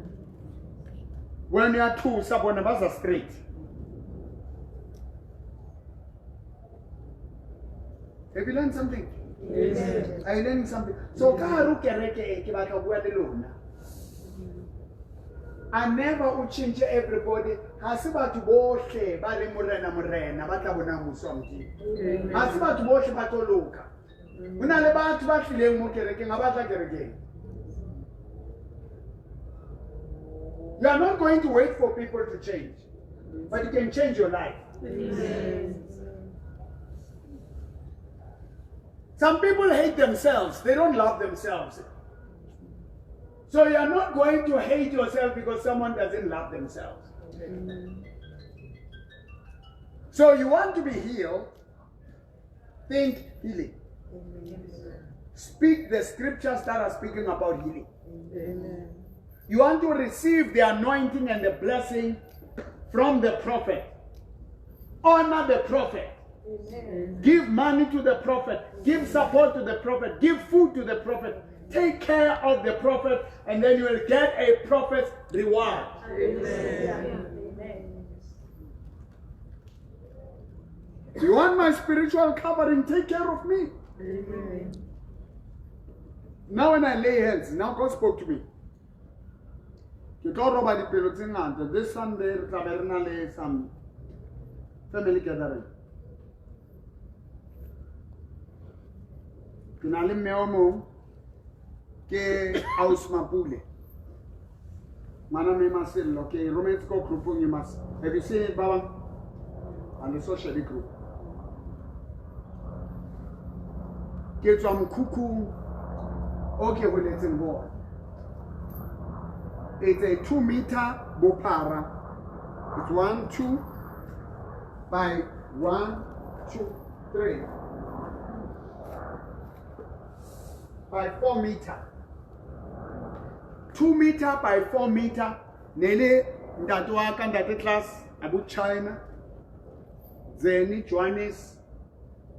When you are two, sabona baza straight. Have you learned something? Yes. I learned something. So karu kereke ke batla bua le lona. I never change everybody. Ha se batho bohle ba le morena ba tla bona muso wa Modimo. Ha se batho bohle ba toloka. Hona le batho ba hlileng mo kerekeng ga batla kerekeng. You are not going to wait for people to change, but you can change your life. Amen. Some people hate themselves. They don't love themselves. So you are not going to hate yourself because someone doesn't love themselves. So you want to be healed, think healing. Speak the scriptures that are speaking about healing. Amen. You want to receive the anointing and the blessing from the prophet. Honor the prophet. Amen. Give money to the prophet. Give support to the prophet. Give food to the prophet. Take care of the prophet, and then you will get a prophet's reward. Amen. You want my spiritual covering? Take care of me. Amen. Now when I lay hands, now God spoke to me. You talk about the people this Sunday, some family gathering. Pinali meomo ke aus mapule. Mana me masel, okay, Romans go group you must. Have you seen it, Baba? And the social group. Get some cuckoo. Okay, well, it's involved. It's a 2-meter bopara. It's 1, 2 by 1, 2, 3 by 4 meter. 2 meter by 4 meter. Nele ndatuaka ndate class about China. Zeni Johannes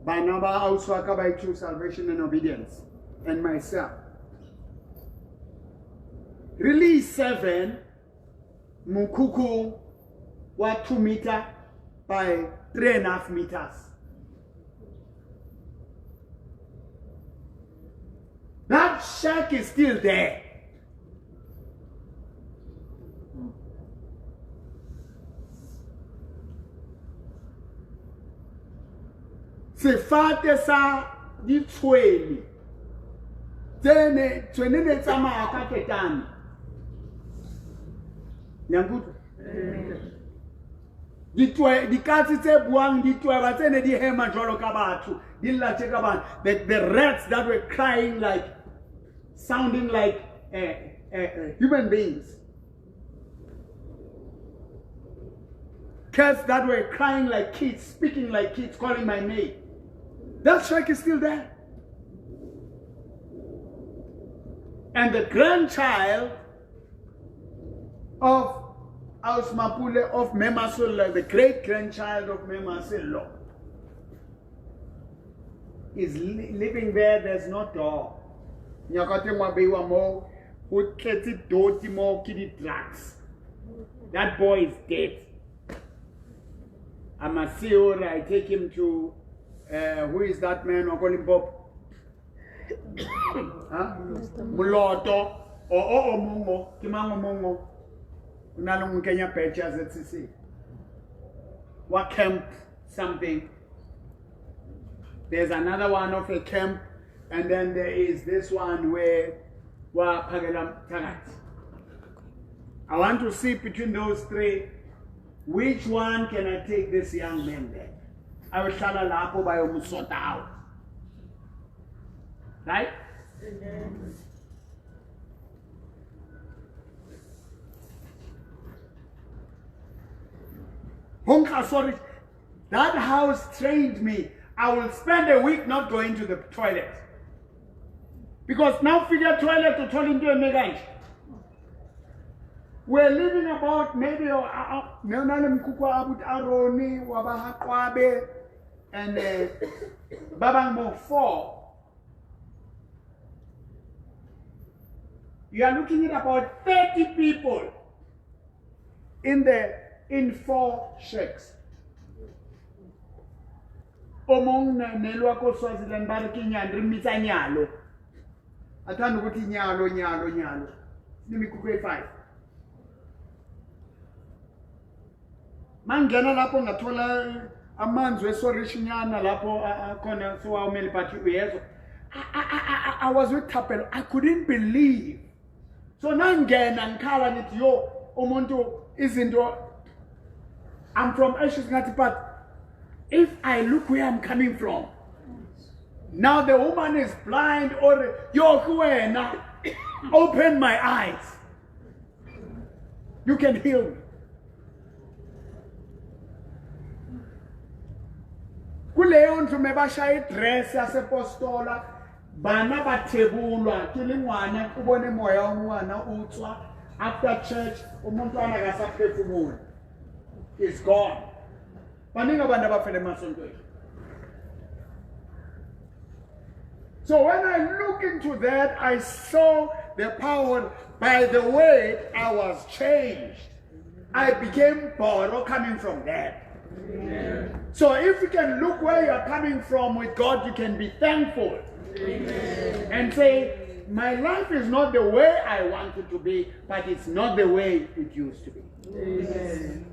Banaba Auswaka by True Salvation and Obedience, and myself. Release 7 Mukuku wa 2 meter by 3.5 meters. That shack is still there. Sefate sa di tshwele. Tsene ne tsamaya ka ketane. Nyangutu. Di katse tse buang di tweba tsene di hema jwalo ka batho. Di llatshe ka bana. The rats that were crying like, sounding like human beings. Cats that were crying like kids, speaking like kids, calling my name. That shack is still there. And the grandchild of Ausmapule of Memasolo, the great-grandchild of Memasolo, is living there. There's no door. That boy is dead. I must see her. I take him to who is that man? I call him Bob. Muloto or Mongo, Kimango Mongo. Unalong Kenya pictures at CC. What camp? Something. There's another one of a camp, and then there is this one where Pagalam Tagat. I want to see between those three, which one can I take this young man there? I will tell a lapo by Musota out. Right? Honka, sorry. That house trained me. I will spend a week not going to the toilet. Because now figure toilet to turn into a mega. We're living about maybe and Babangmo 4. You are looking at about 30 people in 4 shacks. Omong nelwa ko Swaziland barakinya ndrimisa nyalo. Athandu ukuthi nyalo. Nimikukwe 5. Mangena lapho ngathola amanzi wesorishinyana lapho khona so awumeli bathi uyezo. I was with Tapel. I couldn't believe. So nangena ngikhala ngithi yo umuntu izinto. I'm from Ashes Ngati, but if I look where I'm coming from, now the woman is blind or now open my eyes. You can heal me. Kuleyo ndlu mebashaya dress yasepostola bana bathebulwa kilingwana ubone moya womwana utswa after church umuntu anakasaphefumula is gone. So when I look into that, I saw the power. By the way, I was changed. I became Mboro coming from that. Amen. So if you can look where you are coming from with God, you can be thankful. Amen. And say, my life is not the way I want it to be, but it's not the way it used to be. Amen.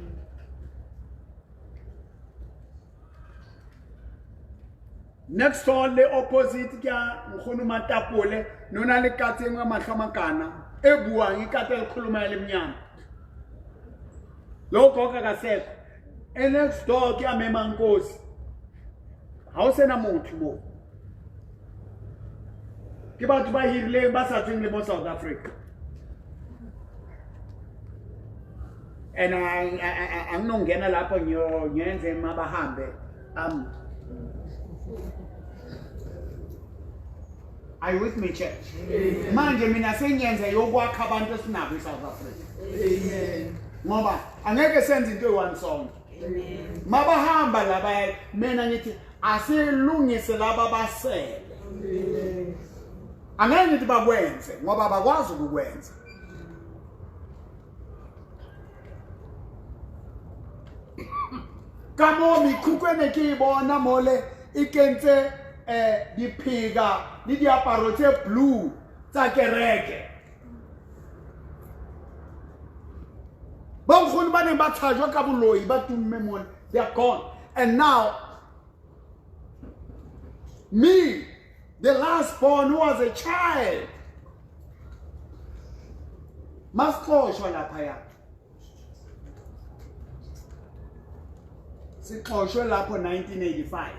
Next all the opposite kya mkhunu matapole nona le katengwa mahlamakana ebuang ikate le khuluma le mnyama lokho kakasekho next door kya mema nkosi hawusena motho mo ke batho ba hirile ba sa tsweng le mo South Africa and anginongena lapho ngiyenze mabahambe Are you with me, church? Manje mina senyenze yokwakha abantu esinabo eSouth Africa. Amen. Ngoba angeke senze into eyi-one song. Amen. Mabahamba laba mina ngithi asilungise laba basele. Amen. Angeke ngithi bakwenze ngoba bakwazi ukukwenza. Kamo mikhukwe nekibona mole ikentse diphika le diaparo tse blue tsa kereke ba ngkhoni ba ne ba tshajwa ka boloi ba tumme mona they are gone. And now me, the last born who was a child, masixoshwa laphaya sixoshwe lapho 1985.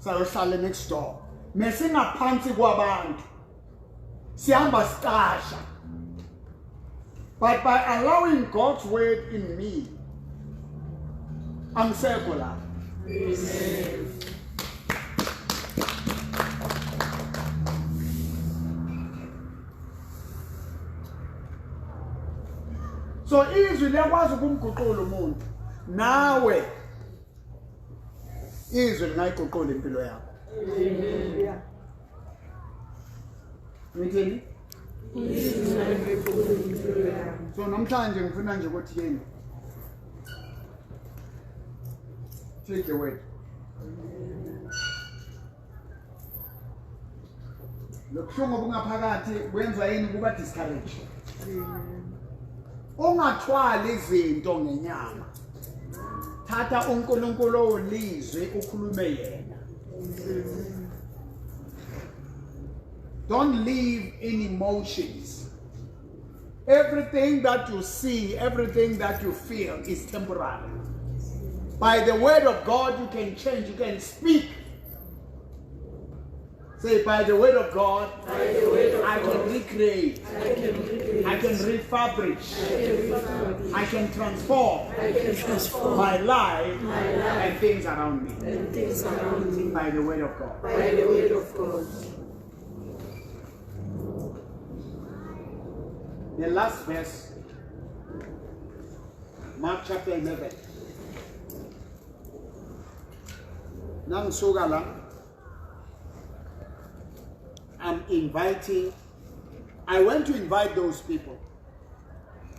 Sayohlala next door mesingaphansi kwabantu sihamba stasha, but by allowing God's word in me Angisekho la. Amen. So izwi liyakwazi ukumguqula umuntu. Nawe izwi lingayiguqula impilo yakho. Amen. Ngithini? So namhlanje ngifuna nje ukuthi yini? Take the word. Lokushongo bungaphakathi kwenza yini kuba discourage. Ungathwali izinto ngenyama. Thatha uNkulunkulu olizwe ukhulume yena. Don't live in emotions. Everything that you see, everything that you feel is temporary. By the word of God, you can change, you can speak. Say, by the word of God, I can recreate, I can refurbish, I can transform my life and things around me. By the word of God. The last verse, Mark chapter 11. Nang sugala, I went to invite those people.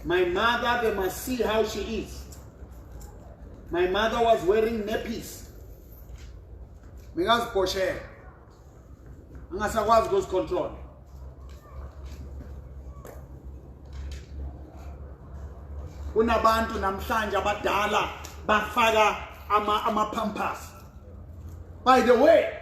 My mother, they must see how she is. My mother was wearing nappies. Because Porsche, angasakwazi goes control. Kunabantu namhlanje abadala bafaka ama-pampers. By the way,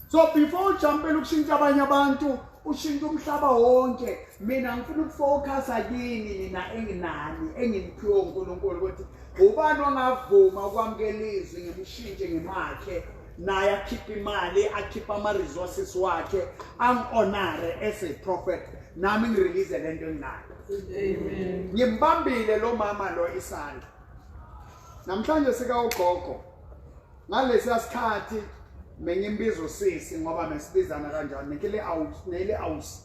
so before ujampela ukushintsha abanye abantu, ushintsha umhlaba wonke. Mina ngifuna ukufocus kini nina enginani, engiliphiwe uNkulunkulu ukuthi ubani ongavuma ukwamukela izwi ngemshintshe ngemakhe, naye akhipha imali, akhipha ama-resources wakhe, ang-honore as a prophet, nami ngirelease lento enginayo. Amen. Ngimbambile lo mama lo isandla. Namhlanje sika ugogo ngalesi sikhathi mengimbiza usisi ngoba mesibizana kanjani nekile aus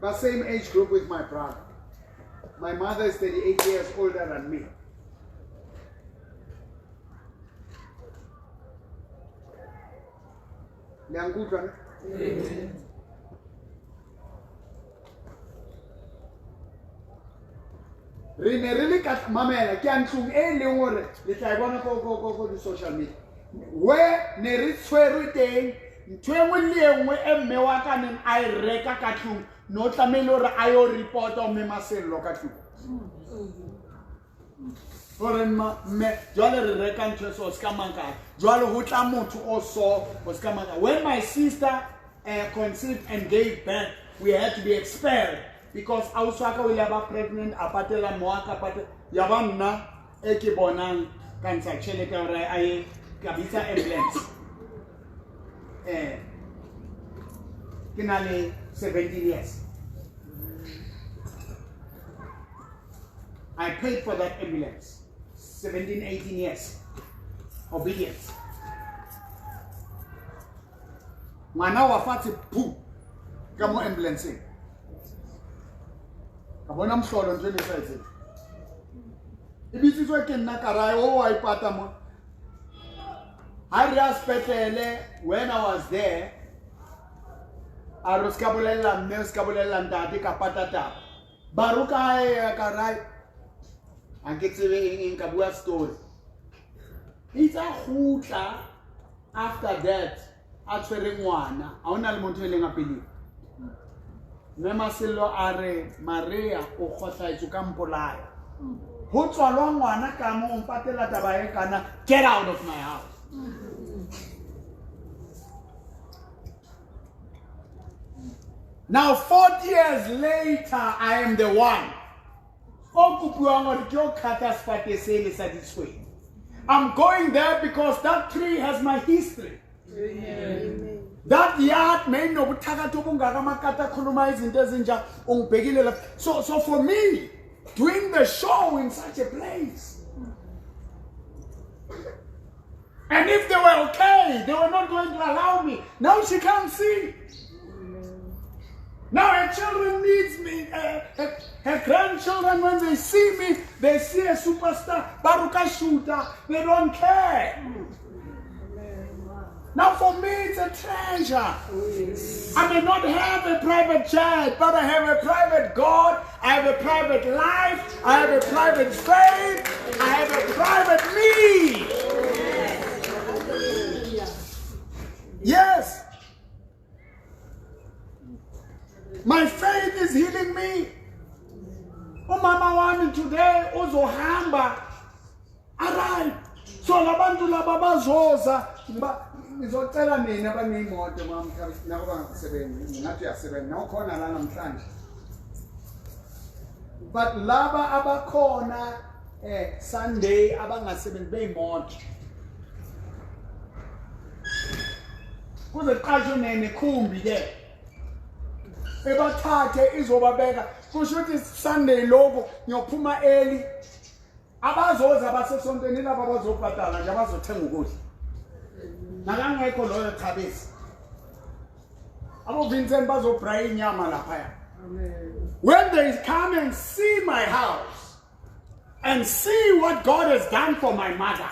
the same age group with my brother. My mother is 38 years older than me. Liangutwa ne? Amen. Rene really kat mamela ke antlung e leng hore le tla bona go di social media where ne re tshwerwe teng ntwe engwe le engwe e mme wa ka neng a e reka ka tlung no tlamele hore a yo report o mme masello ka tlung hore mme jwale re reka ntwe so ska manka jwale ho tla motho o so o ska manka. When my sister conceived and gave birth, we had to be expelled because auswaka will have pregnant apatela moaka pat yabanna eke bonang kansa cheleke ore ai kabisa ambulance kinale 17 years. I paid for that ambulance. 17, 18 years. Obedience. Mwana wafati pu kamo ambulance. Kabona mhlolo nje lesayithi. Ibisizwe ke nna karayo o wa ipata mo. Hari hospital when I was there. Aroskabulela meskabulela ndati kapata ta. Baruka e karai. Anketsebe in kabua story. It's a hutla after that a tshwere ngwana. A ona le motho e leng a pele. Nema sello are Maria o khotlaitse ka mpolaya. Ho tswalwa ngwana ka mo o mpatela taba e kana, get out of my house. Now 40 years later I am the one. I'm going there because that tree has my history. Amen. That yard may no buthakathi obungaka amakati akhuluma izinto ezinja ungibhekile lapha. So for me, doing the show in such a place. And if they were okay, they were not going to allow me. Now she can't see. Now her children needs me. Her grandchildren, when they see me, they see a superstar, Baruka shooter. They don't care. Now for me, it's a treasure. I may not have a private jet, but I have a private God. I have a private life. I have a private faith. I have a private me. Yes. My faith is healing me. Umama wami today uzohamba. Alright. So labantu laba bazoza ngizocela mina abanemoto mama nakuba ngisebenzi ngathi uyasebenza nawukhona la namhlanje. But laba abakhona Sunday abangasebenzi beimoto. Kuze qashwe nekhumbi ke. Ebathathe izobabeka kusho ukuthi Sunday lokho ngiyophuma early abazoza basesontweni laba bazobhadala nje abazothenga ukudla nakangekho loyo chabisi abo Vincent bazobra inyama lapha. When they come and see my house and see what God has done for my mother,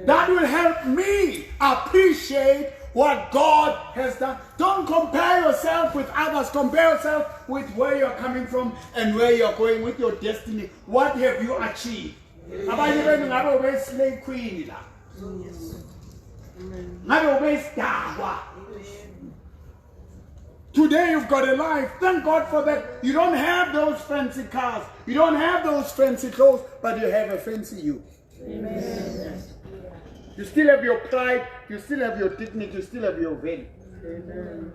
that will help me appreciate what God has done. Don't compare yourself with others. Compare yourself with where you're coming from and where you're going with your destiny. What have you achieved? Abanye benu ngabe ube slave queen la. Ngabe ube sidakwa. Today you've got a life. Thank God for that. You don't have those fancy cars. You don't have those fancy clothes, but you have a fancy you. Amen. You still have your pride, you still have your dignity, you still have your value. Amen.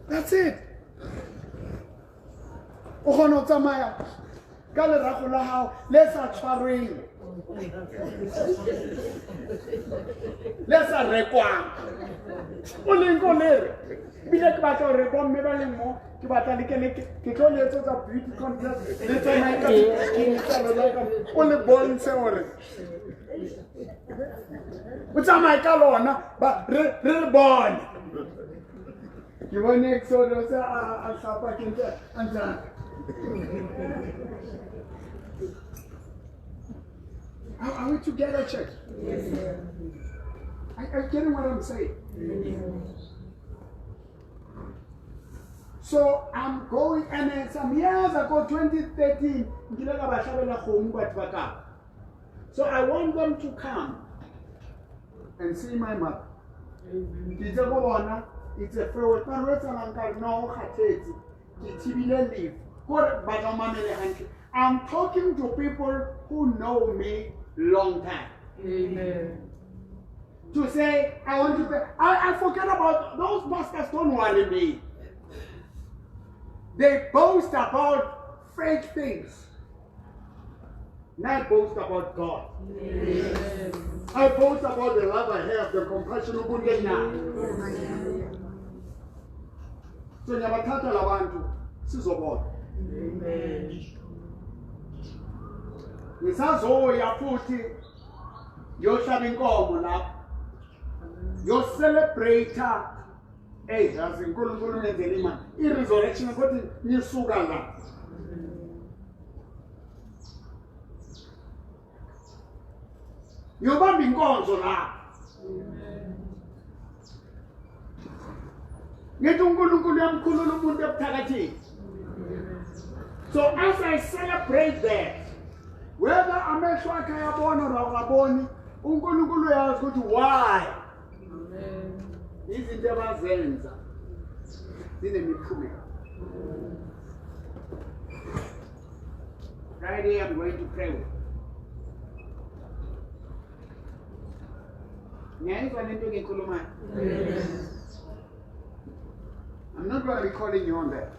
That's it. Ohono tsamaya. Ka lerago la hao le sa tshwareng. Le sa rekwang. O leng go lere. Bile ke batla re kwa mme ba leng mo ke batla le ke tlo le etsa beauty contest le tsena ka ke tsalo la ka o le bontshe hore o tsamaya ka lona ba re bone ke bone exodo sa a hlapa ke ntse anta. Are we together, church? Yes, sir. Are you getting what I'm saying? Yes. So I'm going, and then some years ago, 2013, so I want them to come and see my mother. It's a fair I'm talking to people who know me long time. Amen. To say, I want to pay. I forget about those pastors, don't worry me. They boast about fake things. Not boast about God. Amen. I boast about the love I have, the compassion of God. So nyabathatha labantu sizobona. Amen. Ngisazoya futhi yohlaba inkomo lapha. Yo celebrate yazi uNkulunkulu ngenzela imali. I-resurrection ukuthi nisuka la. Yobamba inkonzo la. Ngithi uNkulunkulu yamkhulula umuntu ebuthakathini. So as I celebrate that, whether amehlo akhe ayabona or akaboni, uNkulunkulu uyazi ukuthi why. Izinto abazenza zinemiphumela. Friday I'm going to pray with. I'm not going to be calling you on that.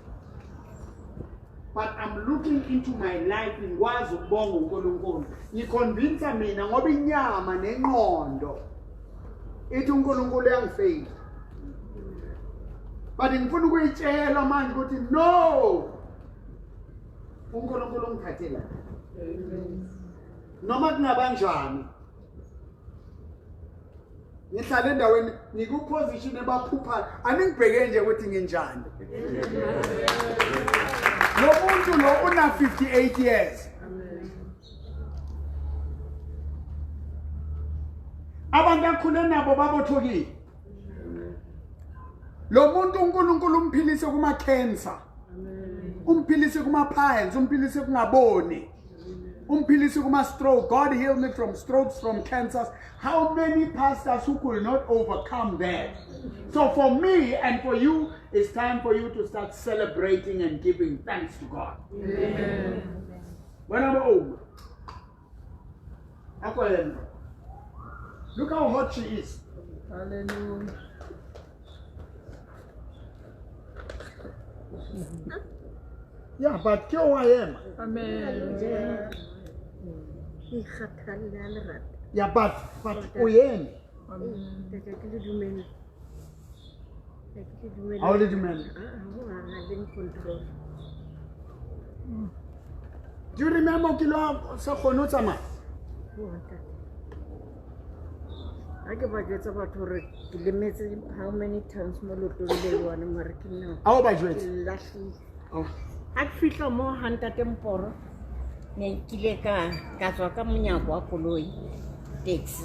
But I'm looking into my life in wazi ukubonga uNkulunkulu. Ngiconvince mina ngoba inyama nengqondo ithi uNkulunkulu uyangifeyila. But ngifuna ukuyitshela manje ukuthi no. uNkulunkulu ungithathela. Noma kungabanjani. Ngihlala endaweni ngikuposition ebaphupha aningibheke nje ukuthi nginjani. Lo muntu lo una 58 years. Abantu akhule nabo babothokile. Lo muntu uNkulunkulu umphilise kuma cancer. Umphilise kuma piles, umphilise kungaboni. Umphilise kuma stroke. God healed me from strokes, from cancers. How many pastors who could not overcome that? So for me and for you, it's time for you to start celebrating and giving thanks to God. Amen. When I'm old, look how hot she is. Hallelujah. Yeah, but who I am. Amen. Yeah, but Oyen. How did you manage? Do you remember Kilo Sakonotama? I give a get about how many times more they want American now. How about you? Lastly, Oh. I feel more hunter temporo. Nekileka, Kazaka Munyakwa Koloi, takes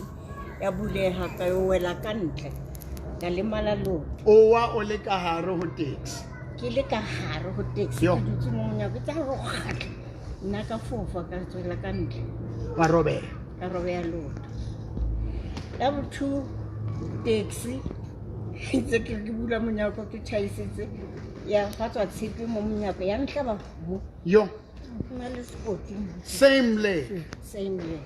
Yabule Hakawela Country, Galimala Load. Owa Oleka Haro who takes. Kileka Haro who takes Yo. you to Munya with a rock. Naka for Kazula Country. Parobe. Carovea Load. Level 2 taxi. It's a Kibula Munyako to chase it. Yeah, that's what Sipi Munyaka Yan Kaba. Yo. Same lay. Same way.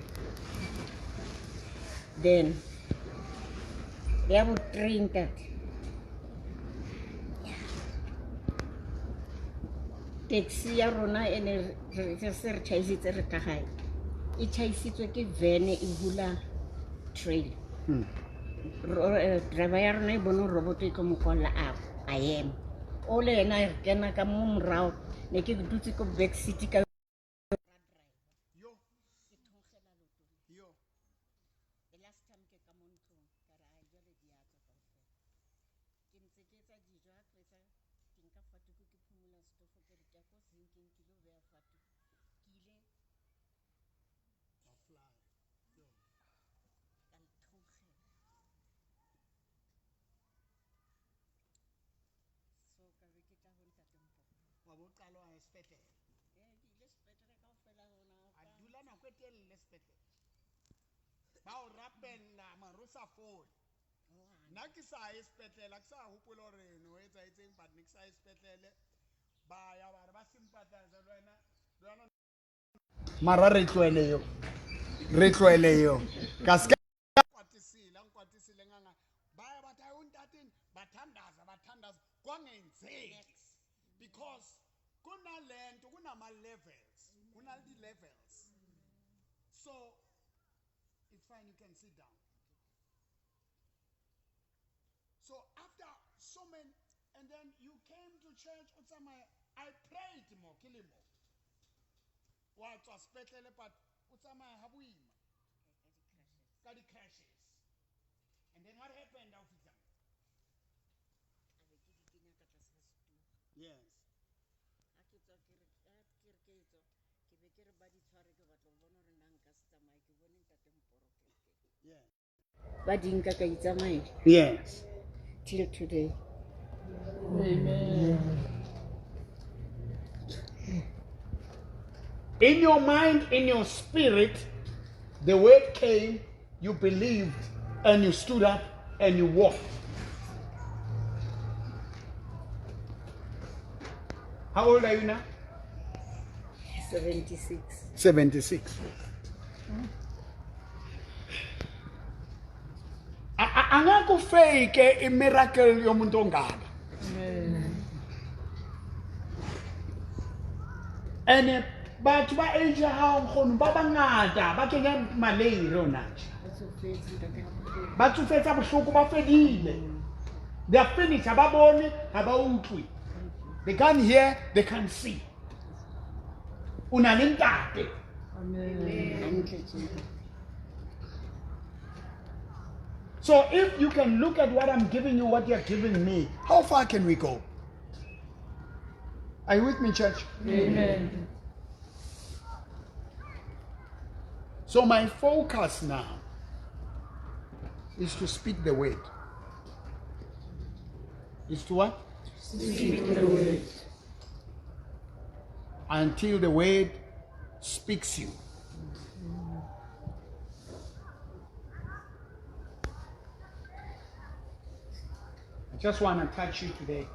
Then they have drink that. Taxi Rona and a chase it at a high. It chases it with Vene in Hula trail. Driver Bono robotic Mukola app. I am. Ole and I can a mum route. Make it do to back city. Mara retweleyo. Retweleyo. Kaske kwatisile ngikwatisile nganga. Baya batayuntathini bathandaza kwangenzeki. Because kunalento kunama levels. Kunaldi levels. So it's fine, you can sit down. So after so many, and then you came to church, I prayed more, kilimo. What was special, but habuima. Kadi crashes. And then what happened after? Yes. Yeah. Yes. Till today. Amen. In your mind, in your spirit, the word came, you believed, and you stood up and you walked. How old are you now? 76. 76. Angako fake a miracle yomuntu ongaka. Amen. And but ba age how khonu ba bangata ba kenya malay rona. ba tsofetsa bohloko ba fedile. They are finished. Ababoni, abautlwi. They can't hear, they can't see. Una le ntate. Amen. So if you can look at what I'm giving you, what you're giving me, how far can we go? Are you with me, church? Amen. So my focus now is to speak the word. Is to what? Speak the word. Until the word speaks you. I just want to touch you today.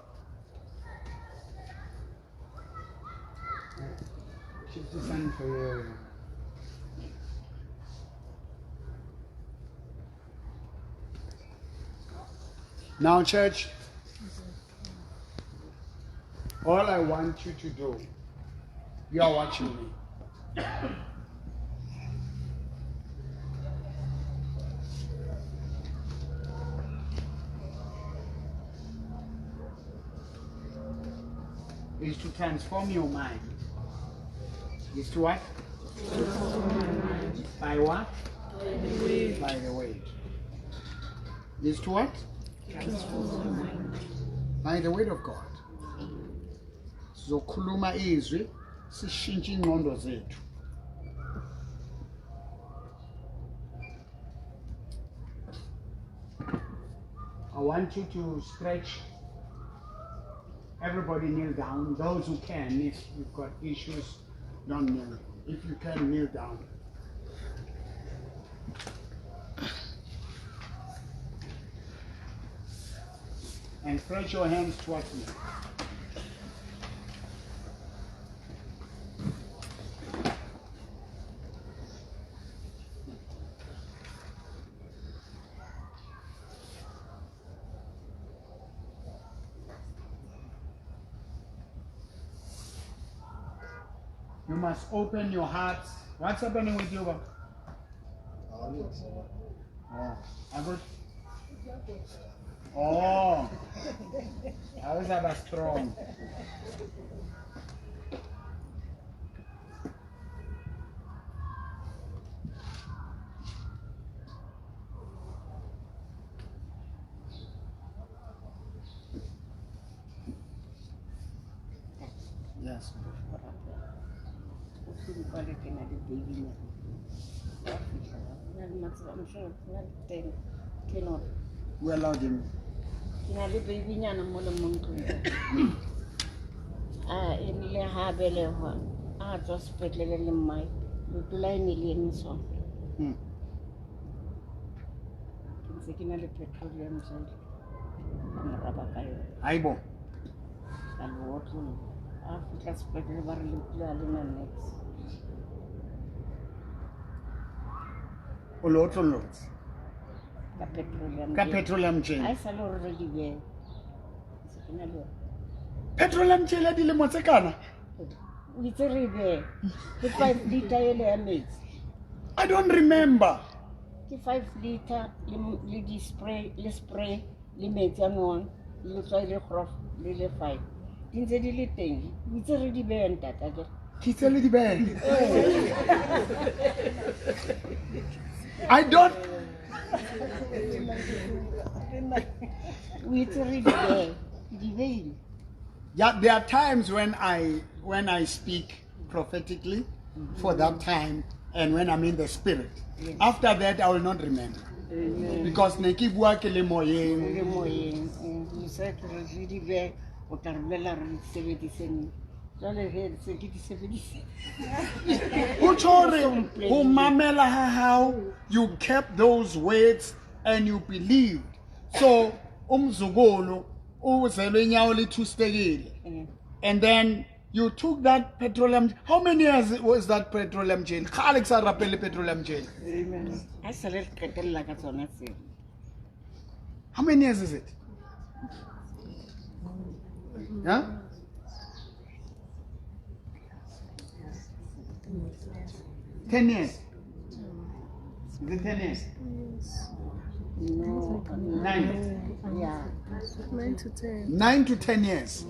Keep this hand for you. Now, church, all I want you to do, you are watching me. Is to transform your mind. Is to what? By what? By the word. Is to what? By the word of God. Zokhuluma izwi sishintshe ingqondo zethu. I want you to stretch. Everybody kneel down. Those who can, if you've got issues, don't kneel. If you can, kneel down. And stretch your hands towards me. You must open your hearts. What's happening with you, Bob? Oh, good. Oh, I was ever strong. Yes. We allowed him. Aibo. Olotolot. Ka petroleum chain. Petroleum chain di le motsekana. I don't remember. 5 liter le spray le metsi a nong le tswa le grof le 5 di ntse di le teng itse re di beng tata ke Kitse le di beng. I don't. Yeah, there are times when I speak prophetically for that time and when I'm in the spirit. After that, I will not remember. Because neki bua ke le moyeng. How you kept those words and you believed. So umzugolo uzelwe nyawo lithustekile. And then you took that petroleum. How many years was that petroleum jail? Alex rapele petroleum jail. How many years is it? Yeah? 10 years. Is it 10 years? No, 9. yeah. 9 to 10. 9 to 10 years.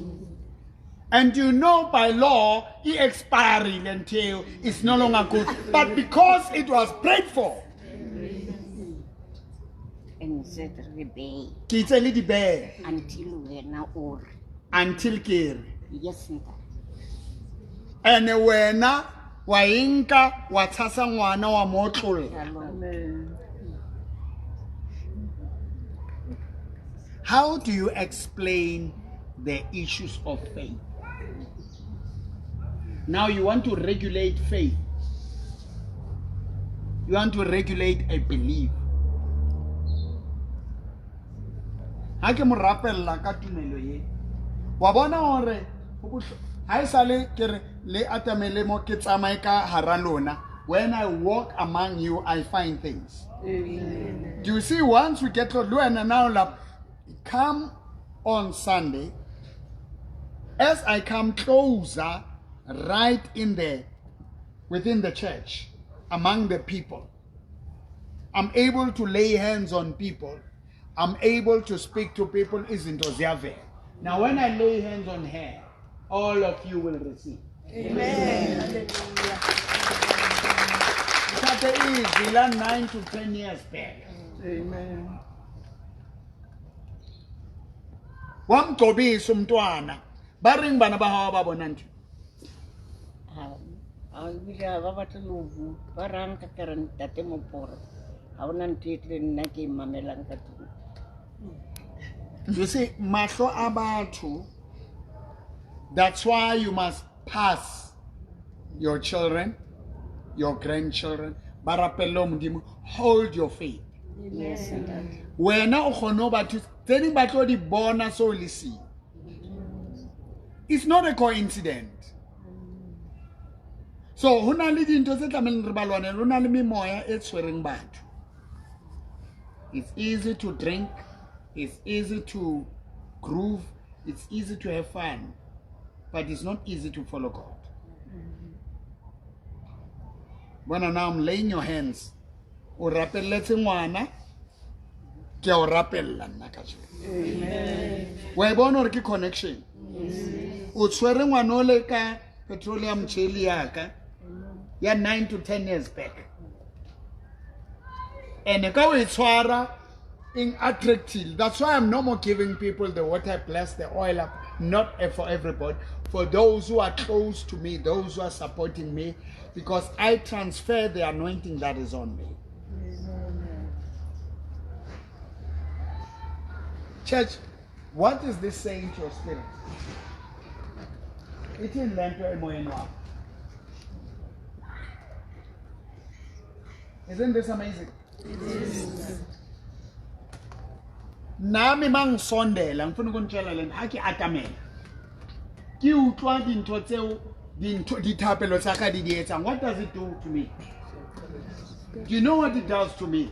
And you know by law, it's expiring until it's no longer good. But because it was prayed for, And said rebel ke itse le di-bear until wena or until ke re. yes ntate. And wena wa inka wa tshasa ngwana wa mo tlolla. Shalom. Amen. How do you explain the issues of faith? Now you want to regulate faith. You want to regulate a belief. Ha ke mo rapella ka tumelo ye. Wa bona hore ha e sale ke re le atamele mo ke tsamaye ka hara lona. When I walk among you, I find things. Amen. Do you see, once we get to Luana now, come on Sunday, as I come closer, right in there, within the church, among the people, I'm able to lay hands on people. I'm able to speak to people. Now, when I lay hands on her, all of you will receive. Amen. That is 9 to 10 years back. Amen. Wamgcobisa umntwana baring bana ba hao ba bona ntho. Bila ba batla lobu ba rang ka kare ntate Mboro ha ona ntho e tle nna ke mamelang ka teng. You see, mahlo a batho, that's why you must pass your children, your grandchildren, ba rapelle Modimo, hold your faith. Yes ntate. Wena o kgone batho tse ding ba tlo di bona so le si. It's not a coincidence. So hona le dintho tse tlameleng re balwane, hona le memoya e tshwereng batho. It's easy to drink, it's easy to groove, it's easy to have fun, but it's not easy to follow God. When now I'm laying your hands, o rapelletse ngwana, ke o rapella nna ka jeno. Amen. Wa e bona hore ke connection. O tshwere ngwana o le ka petroleum jelly yaka ya 9 to 10 years back. And ka o e tshwara in attractive. That's why I'm no more giving people the water plus the oil up, not for everybody. For those who are close to me, those who are supporting me, because I transfer the anointing that is on me. Church, what is this saying to your spirit? It is lento emoyeni wakho. Isn't this amazing? It is. Nami mangisondela ngifuna ukunitshela lento ha ke atamela. Ke utlwa dintho tseo dithapelo tsa ka di etsang. What does it do to me? Do you know what it does to me?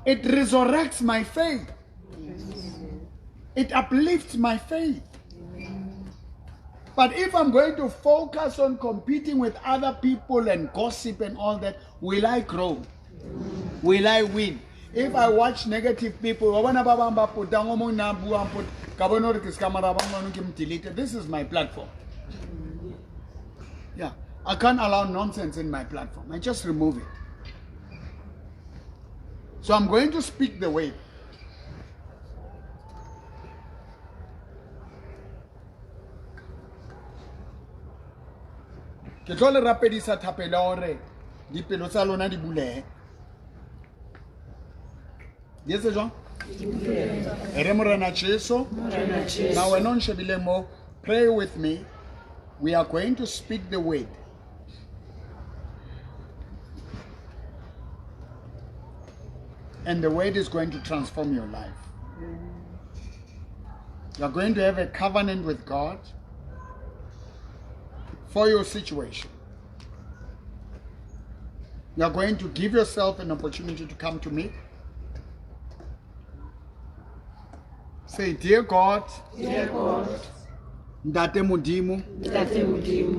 It resurrects my faith. It uplifts my faith. But if I'm going to focus on competing with other people and gossip and all that, will I grow? Will I win? If I watch negative people, this is my platform. Yeah, I can't allow nonsense in my platform. I just remove it. So I'm going to speak the way. Ke tlo le rapedisa thapela hore dipelo tsa lona di bulehe. Di etse jwang? Ere morena Jesu. Now we're not shebile mo. Pray with me. We are going to speak the word. And the word is going to transform your life. You are going to have a covenant with God for your situation. You are going to give yourself an opportunity to come to me. Say, dear God, Ntate Modimo,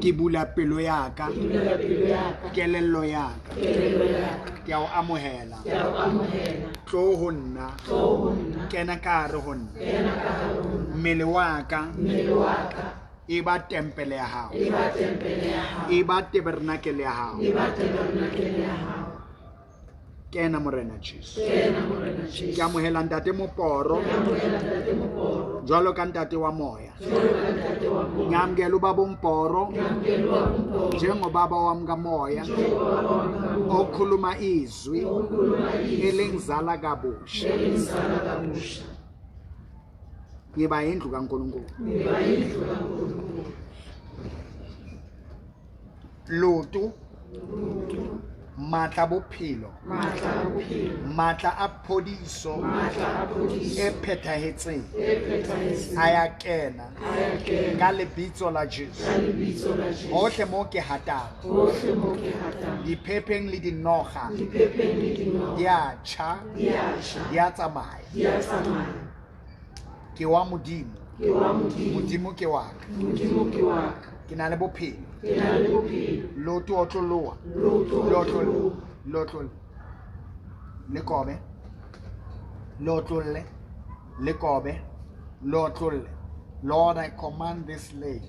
ke bula pelo ya ka, kelello ya ka, ke a o amohela, tlo ho nna, kena ka hare ho nna, mmele wa ka, e ba tempele ya hao, e ba tabernacle ya hao, kena morena Jesu, ke amohela ntate Mboro, jwalo ka ntate wa moya, nyamkela ubaba Mboro njengobaba wami kamoya okhuluma izwi elingizala kabusha, ngiba indlu kaNkulunkulu, lotu matla bophelo, matla a phodiso e phethahetseng a ya kena ka lebitso la Jesu, hohle mo ke hatang, diphepeng le dinoga di a tjha, di a tsamaya, ke wa Modimo, Modimo ke wa ka, ke na le bophelo, lotu o tloloha, lotlolle, lekobe, lotlolle, lekobe, lotlolle. Lord, I command this leg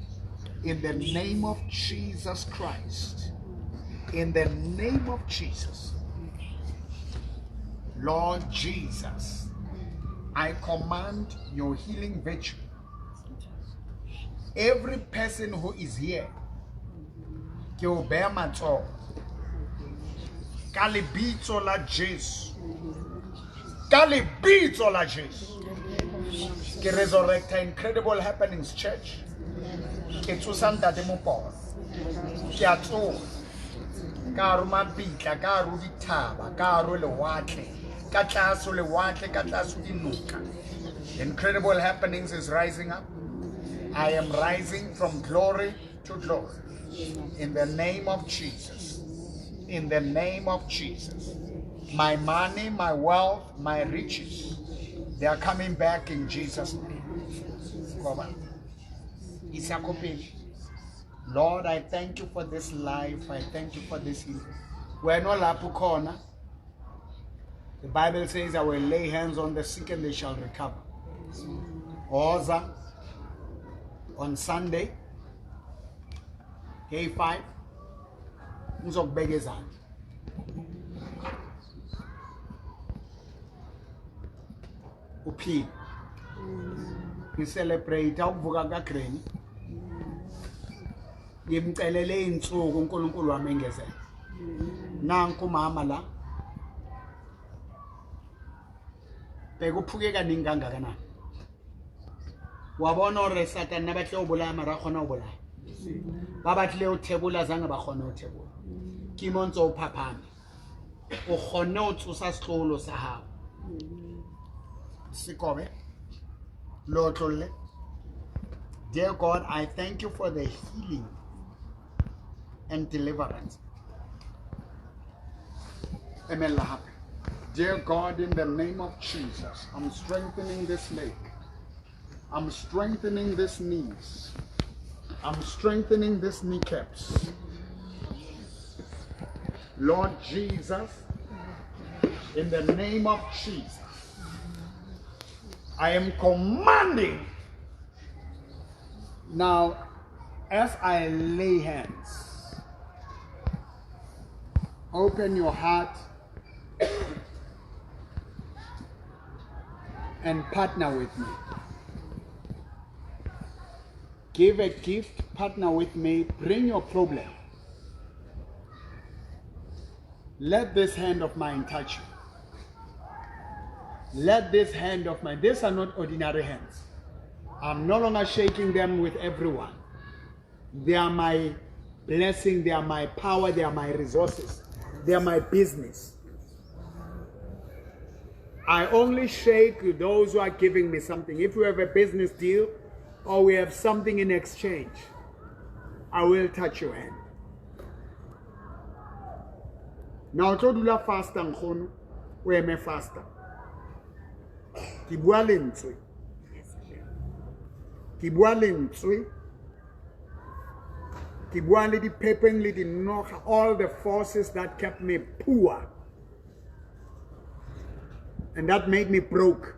in the name of Jesus Christ, in the name of Jesus, Lord Jesus, I command your healing virtue. Every person who is here, ke o beha matsoho ka lebitso la Jesu, ka lebitso la Jesu, ke resurrect Incredible Happenings Church, ke tsosa ntate Mboro, ke a tsoha ka hare mabitla, ka hare dithaba, ka hare lewatle, ka tlase lewatle, ka tlase dinoka. Incredible Happenings is rising up. I am rising from glory to glory. In the name of Jesus. In the name of Jesus. My money, my wealth, my riches, they are coming back in Jesus' name. Come on. Lord, I thank you for this life. I thank you for this healing. We're not lapho khona. The Bible says, I will lay hands on the sick and they shall recover. Oza, on Sunday, K5, ngizokubeka izandla. Uphile. Ngicelebrate ukuvuka kaGranny. Ngimcelele insuku uNkulunkulu wami engezele. Nanku mama la. Bekuphuke kaningi kangakanani. Wabona ore Satan nabahle ubulaya mara khona ubulaya. Babahle uthebula zange bakhona uthebula. Kimonzo uphaphame. O khona utsusa sihlolo sa hao. Sikobe. Lotlolle. Dear God, I thank you for the healing and deliverance. Amen. Dear God, in the name of Jesus, I'm strengthening this leg. I'm strengthening these knees. I'm strengthening these kneecaps. Lord Jesus, in the name of Jesus, I am commanding now as I lay hands, open your heart and partner with me. Give a gift, partner with me, bring your problem. Let this hand of mine touch you. Let this hand of mine, these are not ordinary hands. I'm no longer shaking them with everyone. They are my blessing, they are my power, they are my resources, they are my business. I only shake those who are giving me something. If we have a business deal or we have something in exchange, I will touch your hand. Now, to do la fast and khonu, we may faster. Ki bua lentswe Ke bua le diphepheng le dinoga, all the forces that kept me poor and that made me broke.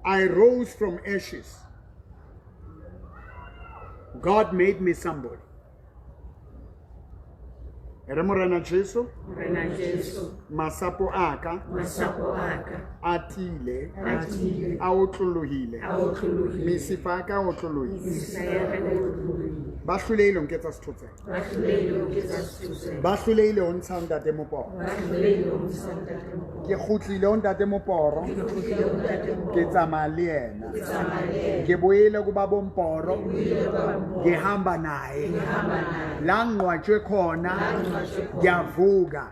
I rose from ashes. God made me somebody. Remorana Jesu, masapo aka, atile, aotlolohile, misifa aka aotlolohile. Ba hlolehile ho nketsa sethotseng. Ba hlolehile ho ntsha ntate moporo. Ke kgutlile ho ntate moporo. Ke tsamaya le yena. Ke boele kuba bomporo. Ke hamba naye. La ngqwatshwe khona ngiyavuka.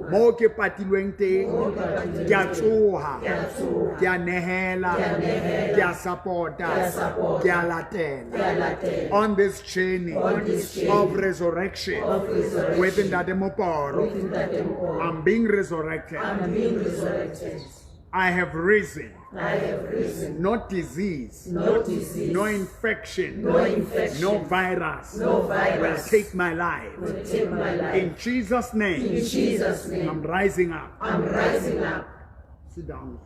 Mo ke patilweng teng ngiyatsoha. Ngiyanehela. Ngiyasupporta. Ngiyalatela. On this journey of resurrection within that Mboro, I'm being resurrected. I have risen. No disease, no infection, no virus will take my life. In Jesus' name, I'm rising up. Sit down.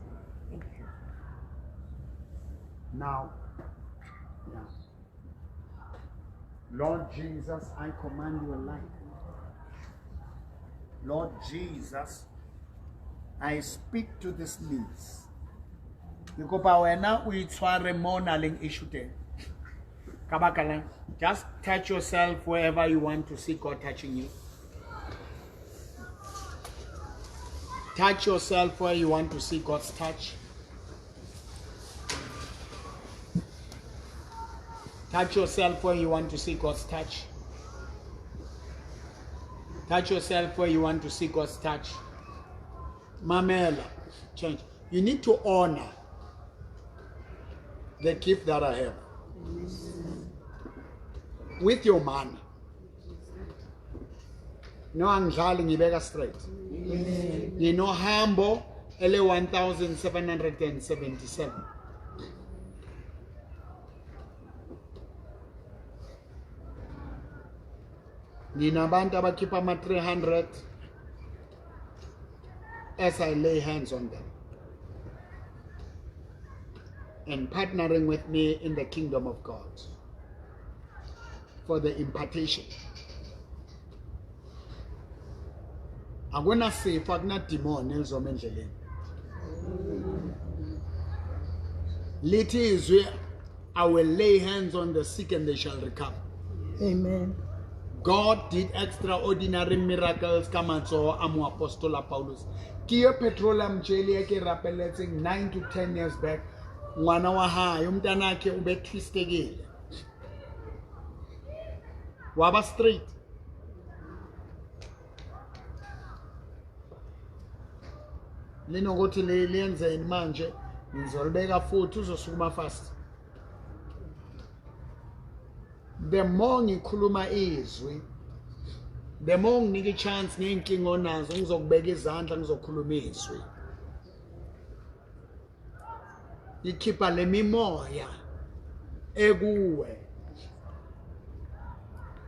Now, Lord Jesus, I command your life. Lord Jesus, I speak to this knees. Just touch yourself wherever you want to see God touching you. Touch yourself where you want to see God's touch. Touch yourself where you want to see God's touch. Touch yourself where you want to see God's touch. Mamela, change. You need to honor the gift that I have. With your money. No angidlali ngibeka straight. Ngino hambo ele 1777. Ninabantu abakhipha ama 300 as I lay hands on them and partnering with me in the kingdom of God for the impartation. Akuna sifo, akuna demon elizoma endleleni. Lithi izwi, I will lay hands on the sick and they shall recover. Amen. God did extraordinary miracles kamatso amu apostola Paulus. Kiyo petroleum jelly ke rapeletseng 9 to 10 years back. Ngwana wa hae umntana akhe ube twistekile. Waba straight. Linokuthi lenzeni manje ngizolibeka futhi uzosukuma fast. The more ngikhuluma izwi, the more nginika chance ngeenkinga onazo ngizokubeka izandla ngizokhuluma izwi. Ikhipha le mimoya ekuwe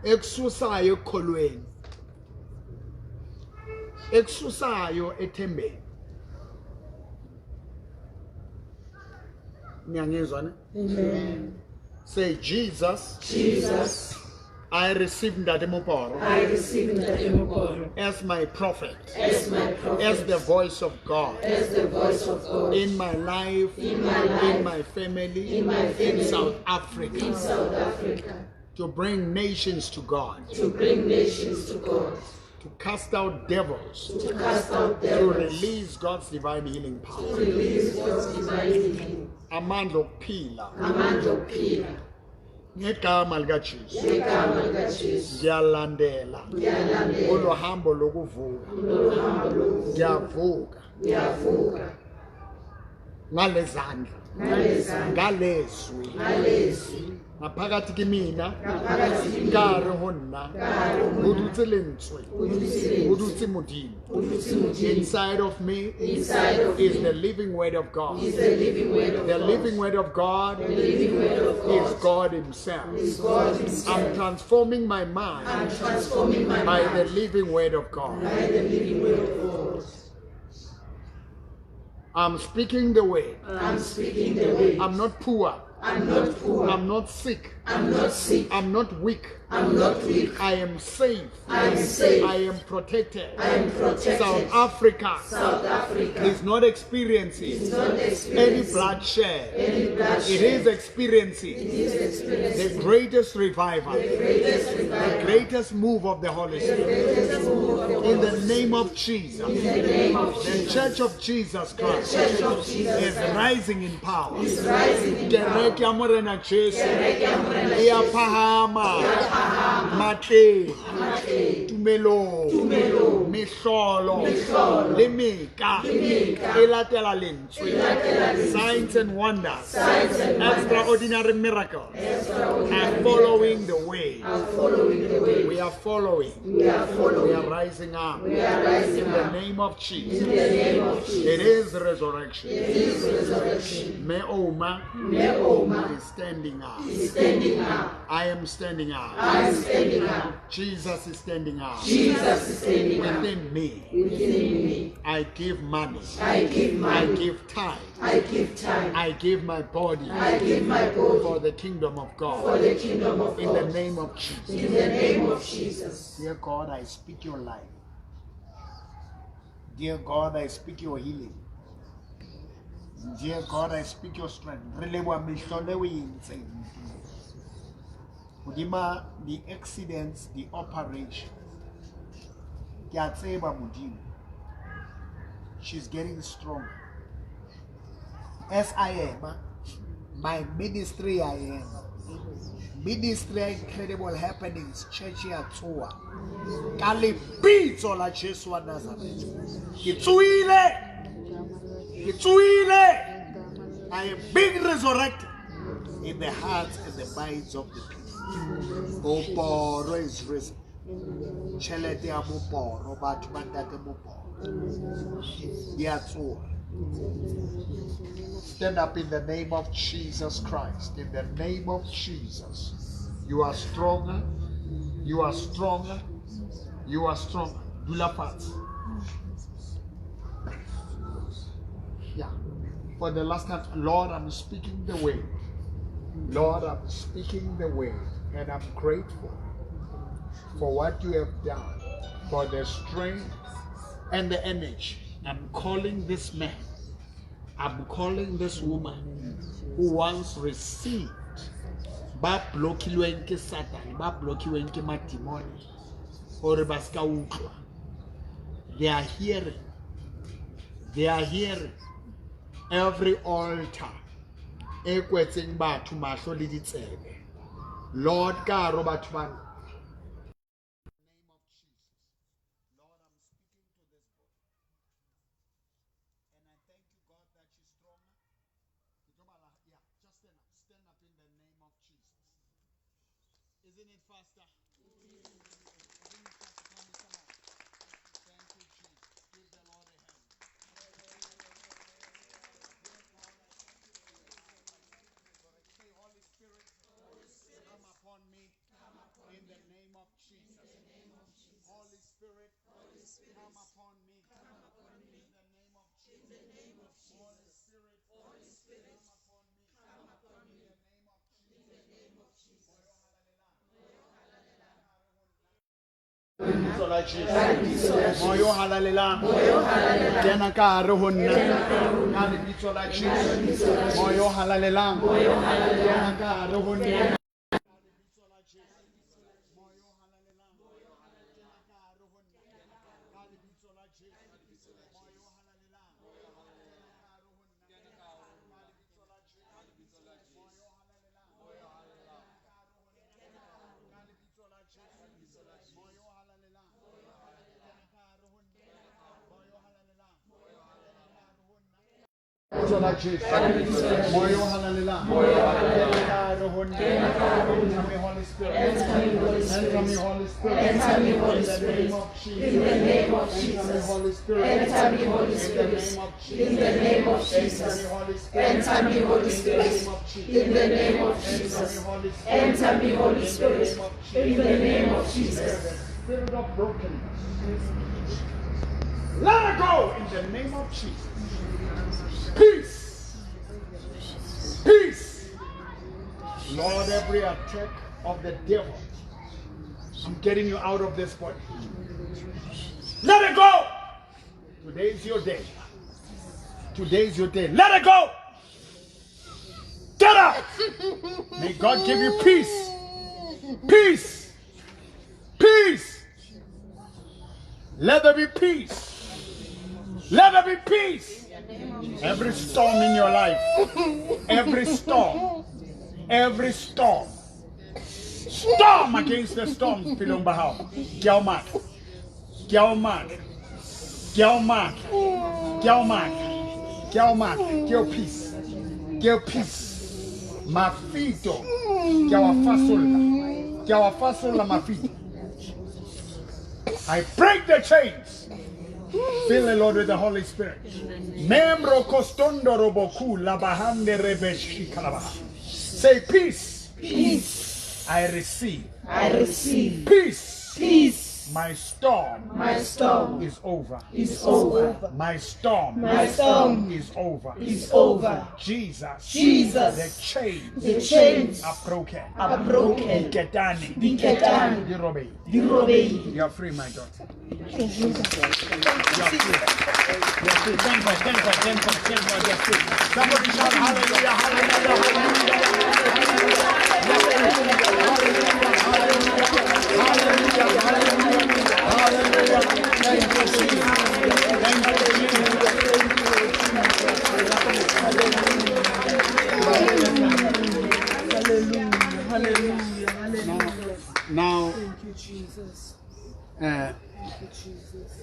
ekususayo ekukholweni, ekususayo ethembeni. Niyangizwa ne? Amen. Say, Jesus, I receive Mboro as my prophet, as the voice of God, in my life, in my family, in South Africa, to bring nations to God, to cast out devils, to release God's divine healing power. Amandla okuphila ngegama likaJesu ngiyalandela olohambo lokuvuka ngiyavuka ngalezandla ngalezwi ngaphakathi kimina nkare ho nna ho dutse lentswe ho dutse modimo. Inside of me is the living word of God. The living word of God is God himself. I'm transforming my mind by the living word of God. I'm speaking the way. I'm not poor. I'm not sick. I'm not weak. I am safe. I am protected. South Africa is not experiencing any bloodshed. It is experiencing the greatest revival, the greatest move of the Holy Spirit. In the name of Jesus, the Church of Jesus Christ is rising in power. Kereke ya Morena Jesu ya phahama mate tumelo mehlolo le meka e latela lentswe. Signs and wonders, extraordinary miracles are following the way. We are following. We are rising up in the name of Jesus. It is resurrection. Meoma is standing up. I am standing up. Jesus is standing up. Within me. I give money. I give time. I give my body for the kingdom of God. In the name of Jesus. Dear God, I speak your life. Dear God, I speak your healing. Dear God, I speak your strength. The accidents, the operation. She's getting strong. As I am, my ministry I am. Ministry incredible happenings, church ya tour. Kalipitso la Jesu wa Nazareth. Kitsuile. I am being resurrected in the hearts and the minds of the people. Mboro is risen. Chelete ya Mboro, batho ba ntate Mboro. Ya tour. Stand up in the name of Jesus Christ. In the name of Jesus. You are stronger. You are stronger. You are stronger. Dula fat. Yeah. For the last time, Lord, I'm speaking the word. Lord, I'm speaking the word. And I'm grateful for what you have done. For the strength and the energy. I'm calling this man. I'm calling this woman who once received ba blokilweng ke Satan, ba blokilweng ke madimoni hore ba ska utlwa. They are hearing every altar e kwetseng batho mahlo le ditsebe. Lord, ka ro batho bana. Stand up in the name of Jesus. Isn't it faster? Isn't it faster? Come on. Thank you, Jesus. Give the Lord a hand. Say, Holy Spirit, come upon me in the name of Jesus. Holy Spirit, come upon me in the name of Jesus. Holy Spirit, come upon me in the name of Jesus. Moyo halalela kena ka re ho nna ka lebitso la Jesu. Moyo halalela kena ka re ho nna ka lebitso la Jesu. Moyo halalela kena ka re ho nna ka lebitso la Jesu. Moyo halalela kena ka re ho nna ka lebitso la Jesu. Moyo halalela ka lebitso la Jesu. Moyo halalela kena ka re ho nna. Moyo halalela kena ka re ho nna. lebitso la Jesu. Moyo halalela. Enter me, Holy Spirit. Enter me, Holy Spirit. Enter me, Holy Spirit. In the name of Jesus. In the name of Jesus. Holy Spirit. Enter me, Holy Spirit. In the name of Jesus. Enter me, Holy Spirit. In the name of Jesus. Enter me, Holy Spirit. In the name of Jesus. Spirit of brokenness. Let it go in the name of Jesus. Peace. Peace. Lord, every attack of the devil, I'm getting you out of this body. Let it go. Today is your day. Today is your day. Let it go. Get up. May God give you peace. Peace. Peace. Let there be peace. Let there be peace. Every storm in your life, every storm, storm against the storm, Pilong Bahao, Gyaumak, give peace, Mafito, Gyawafasola Mafito. I break the chains. Fill the Lord with the Holy Spirit. Membro costondo roboku labahande rebeshi kalabaha. Say peace. Peace. I receive. I receive. Peace. Peace. My storm. My storm is over. is over. My storm. My storm is over. is over. Jesus. Jesus. The chains. The chains are broken. are broken. Diketani. Diketani. Dirobe. Dirobe. You are free, my daughter. Thank you. You are free. You are free. Thank God. Thank God. Thank God. Thank God. You are free. Somebody shout hallelujah. Hallelujah. Thank you, Jesus. Thank you, Jesus. Hallelujah. Now, Thank you, Jesus. uh, Thank you, Jesus.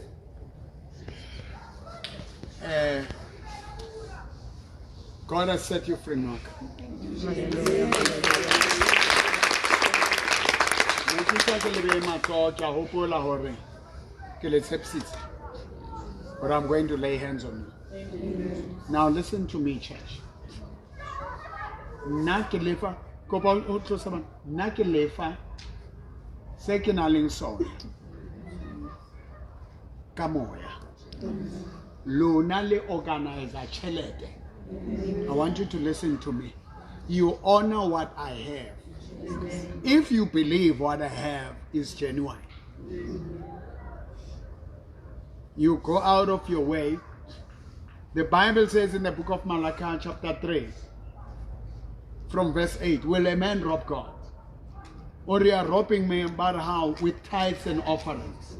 God has set you free, Mark. But I'm going to lay hands on you. Now listen to me, church. Nakelefa, kopal otro saban. Nakelefa, sekinaling song. Kamoya. Lona le organizer chelete. I want you to listen to me. You honor what I have. If you believe what I have is genuine, you go out of your way. The Bible says in the book of Malachi chapter 3 from verse 8, will a man rob God? Or you are robbing me, but how? With tithes and offerings.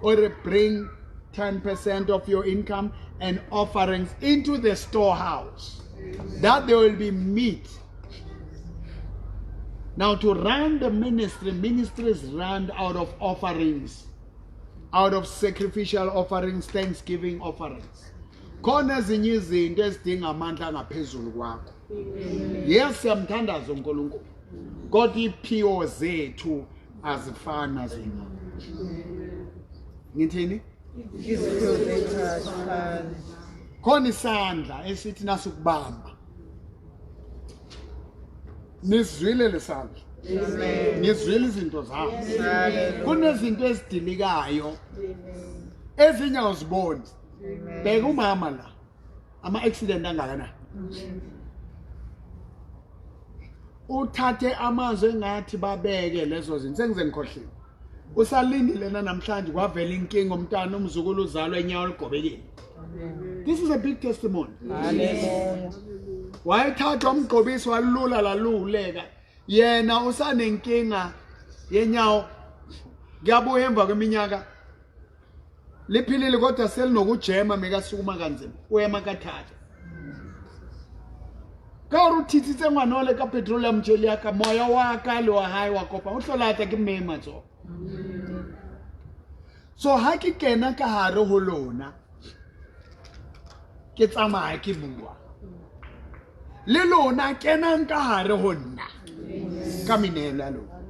Or bring 10% of your income and offerings into the storehouse, that there will be meat. Now to run the ministry is run out of offerings, out of sacrificial offerings, thanksgiving offerings. Khona ezinye izinto ezidinga amandla ngaphezulu kwakho. Yes, siyamthandaza uNkulunkulu. God iphiwo zethu azifana zona. Ngithini? Khona isandla esithi nasukubamba. Nizwile lesandla. Nizwile izinto zakho. Kunezinto ezidilikayo. Ezinye awuziboni. Bheka umama la. Ama-accident angakanani. Uthathe amazwi engathi babeke lezo zinto. Sengize ngikhohliwe. Usalindile namhlanje kwavela inkinga umntana umzukulu uzalwa enyawo ligobekile. This is a big testimony. Hallelujah. Wayethatha umgqobisi walula laluleka. Yena usanenkinga yenyawo. Kuyabuya emva kweminyaka. Liphilile kodwa selinokujema mekasukuma kanzima. Uyema kathatha. Ka o thitsitse ngwanole ka petroleum jelly ya ka moya wa ka le wa hae wa kopa. O hlolatsa ke mmema tso. So ha ke kena ka hare ho lona. Ke tsamaya ke bua. le lona kenang ka hare ho nna ka menelo ya lona.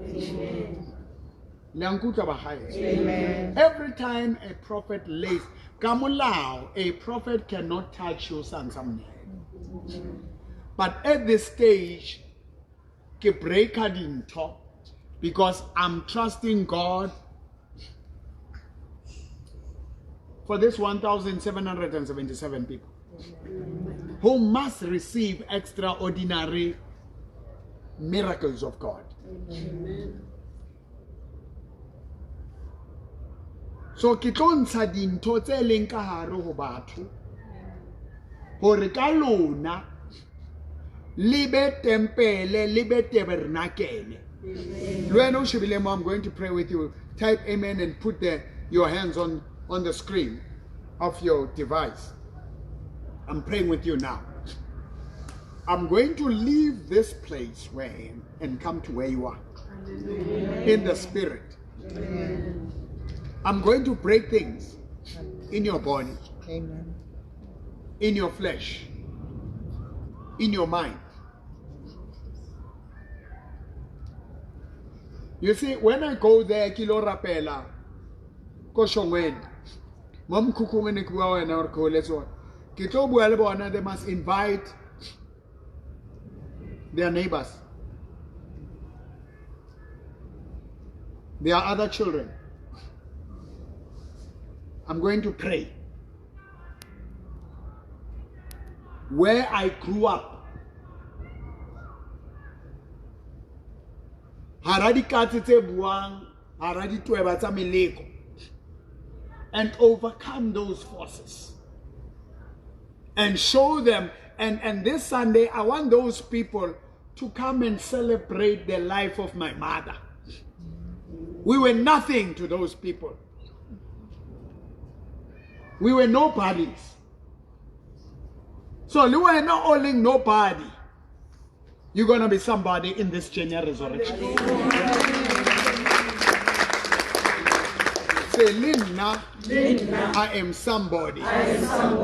Le a nkutlwa bagaetsho? Every time a prophet lays ka molao, a prophet cannot touch you something. But at this stage, ke breaka dintho because I'm trusting God for this 1,777 people who must receive extraordinary miracles of God. So ke tlo ntsha dintho tse leng ka hare ho batho hore ka lona libe tempele, libe tabernakele. Lueno Shibilemo, I'm going to pray with you. Type amen and put your hands on the screen of your device. I'm praying with you now. I'm going to leave this place where I am and come to where you are. In the spirit. I'm going to break things in your body. Amen. In your flesh. In your mind. You see, when I go there, kilo rapela, koshongwen, mom kukungene kuwa na orko leso, kito buale bona, they must invite their neighbors, their other children. I'm going to pray. Where I grew up, haradi katite buang, haradi tueba tsa meleko, and overcome those forces and show them. And this Sunday, I want those people to come and celebrate the life of my mother. We were nothing to those people. We were nobodies. So you were not only nobody, you're going to be somebody in this January resurrection. Say, Linna, I am somebody,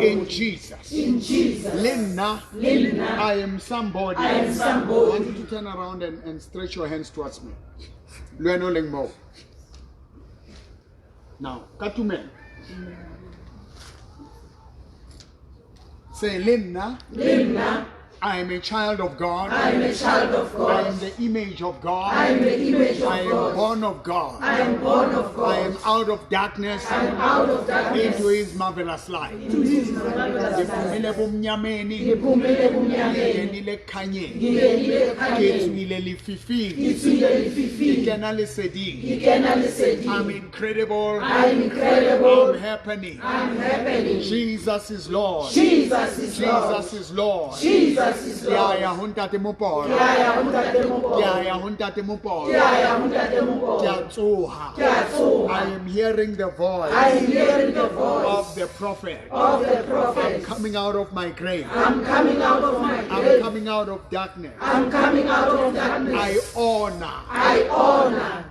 in Jesus. Linna, I am somebody. I want you to turn around and stretch your hands towards me. Lueno Lingmo. Now, Katumen. Say, Linna, I am a child of God. I am a child of God. I am the image of God. I am the image of God. I am born of God. I am born of God. I am out of darkness. I am out of darkness into His marvelous light. Into His marvelous light. I'm incredible. I'm incredible. I'm happening. I'm happening. Jesus is Lord. Jesus is Lord. Jesus is Lord. Jesus. I am hearing the voice. I am hearing the voice of the prophet. Of the prophet. I'm coming out of my grave. I'm coming out of my grave. I'm coming out of darkness. I'm coming out of darkness. I honor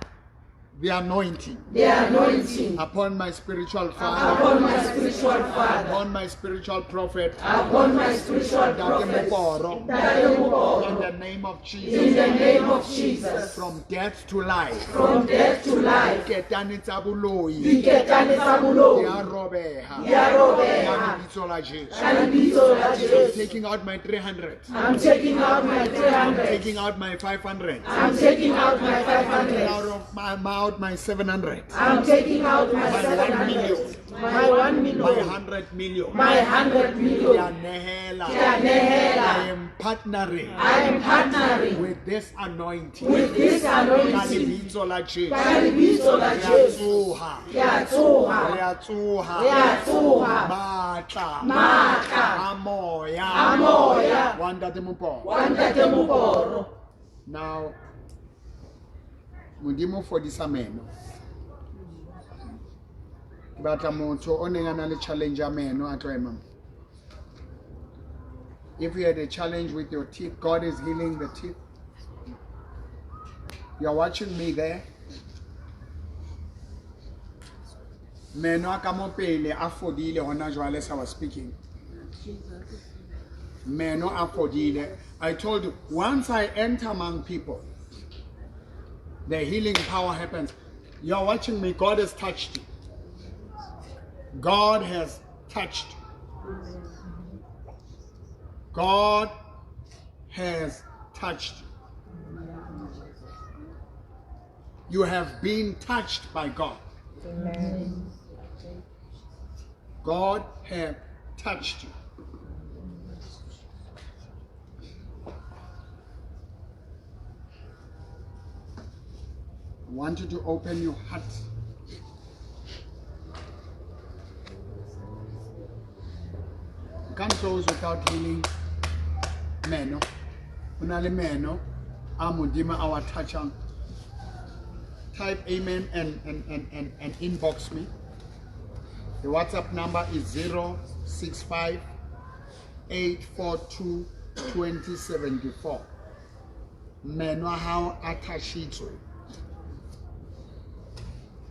the anointing. The anointing upon my spiritual father. Upon my spiritual father. Upon my spiritual prophet. Upon my spiritual prophet. In the name of Jesus. In the name of Jesus. From death to life. From death to life. I'm taking out my 300. I'm taking out my 300. I'm taking out my 500. I'm taking out my 500. Out my 700. I'm taking out my 700. 1 million. My 1 million. My 100 million. My 100 million. I am partnering. I am partnering with this anointing. With this anointing. Now, Mudimo for this ameno. But I'm also only challenge ameno at Raymond. If you had a challenge with your teeth, God is healing the teeth. You're watching me there. Meno akamopele afodile hona jwale as I was speaking. Meno afodile. I told you, once I enter among people, the healing power happens. You're watching me, God has touched you. God has touched you. God has touched you. You have been touched by God. Amen. God has touched you. I want you to open your heart. You can't close without healing meno. Unale meno, amundima our touchang. Type amen and inbox me. The WhatsApp number is 065 842 2074. Meno how attachito.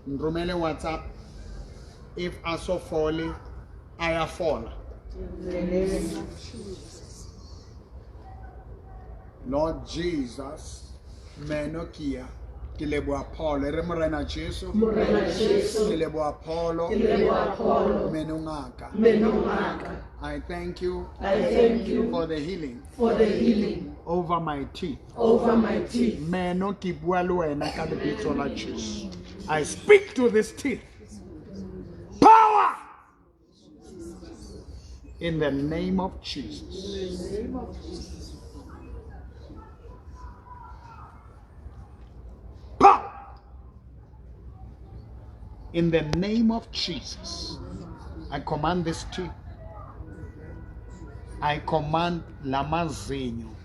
Nrumele WhatsApp. If I so fall, I fall. Lord Jesus, meno kia. Kilebo Apollo, Remorena Jesu, Kilebo Apollo, Menungaka. I thank you for the healing over my teeth. Meno kibwalo ena kalibitola Jesu. I speak to this teeth. Power! In the name of Jesus. Power! In the name of Jesus. I command this teeth. I command lamazinho.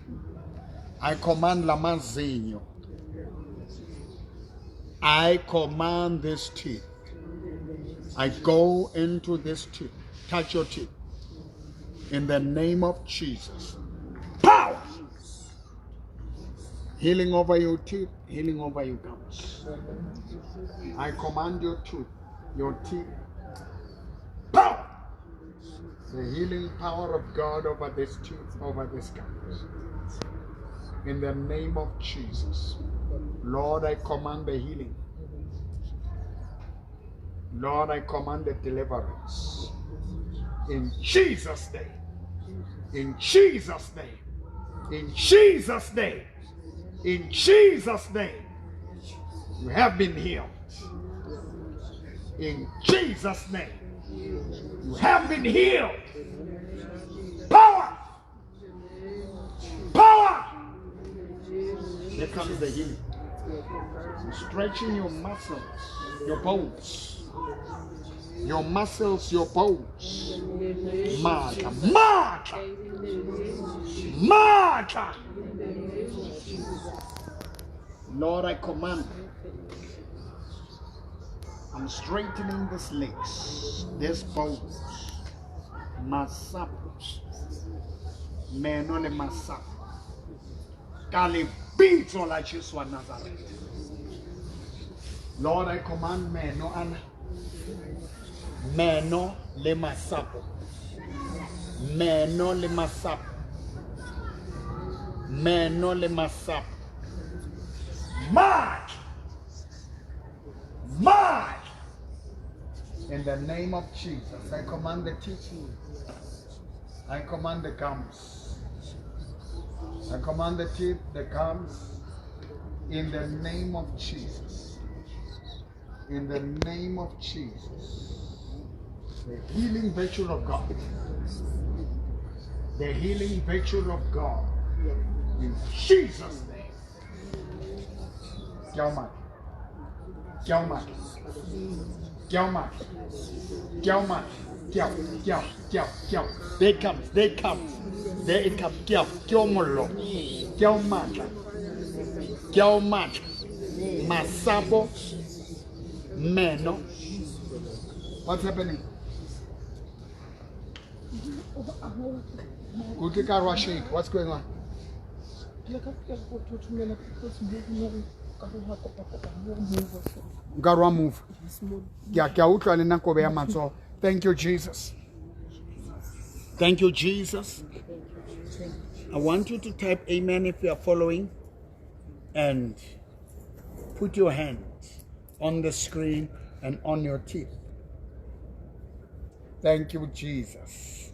I command lamazinho. I command this teeth. I go into this teeth. Touch your teeth. In the name of Jesus. Power! Healing over your teeth, healing over your gums. I command your teeth. Power! The healing power of God over this teeth, over this gums. In the name of Jesus. Lord, I command the healing. Lord, I command the deliverance. In Jesus' name. In Jesus' name. In Jesus' name. In Jesus' name. You have been healed. In Jesus' name. You have been healed. Power! Power! Here comes the healing. Stretching your muscles, your bones. Your muscles, your bones. Marta, Marta, Marta. Lord, I command. I'm straightening these legs, these bones. Masapos. Menole masap. Kalibito la Jesua Nazareth. Lord, I command meno and meno le masapo. Meno le masapo. Meno le masapo. March! March! In the name of Jesus, I command the teeth. I command the gums. I command the teeth, the gums. In the name of Jesus. In the name of Jesus. The healing virtue of God. The healing virtue of God. In Jesus' name. Kiamat. Kiamat. Kiamat. Kiamat. Kiau. There it comes. There it comes. There it comes. Kiomolo. Kiamat. Kiamat. Masabo. Meno. What's happening? Kutika shake. What's going on? Garwa move. Thank you, Jesus. Thank you, Jesus. I want you to type amen if you are following, and put your hands on the screen and on your teeth. Thank you, Jesus.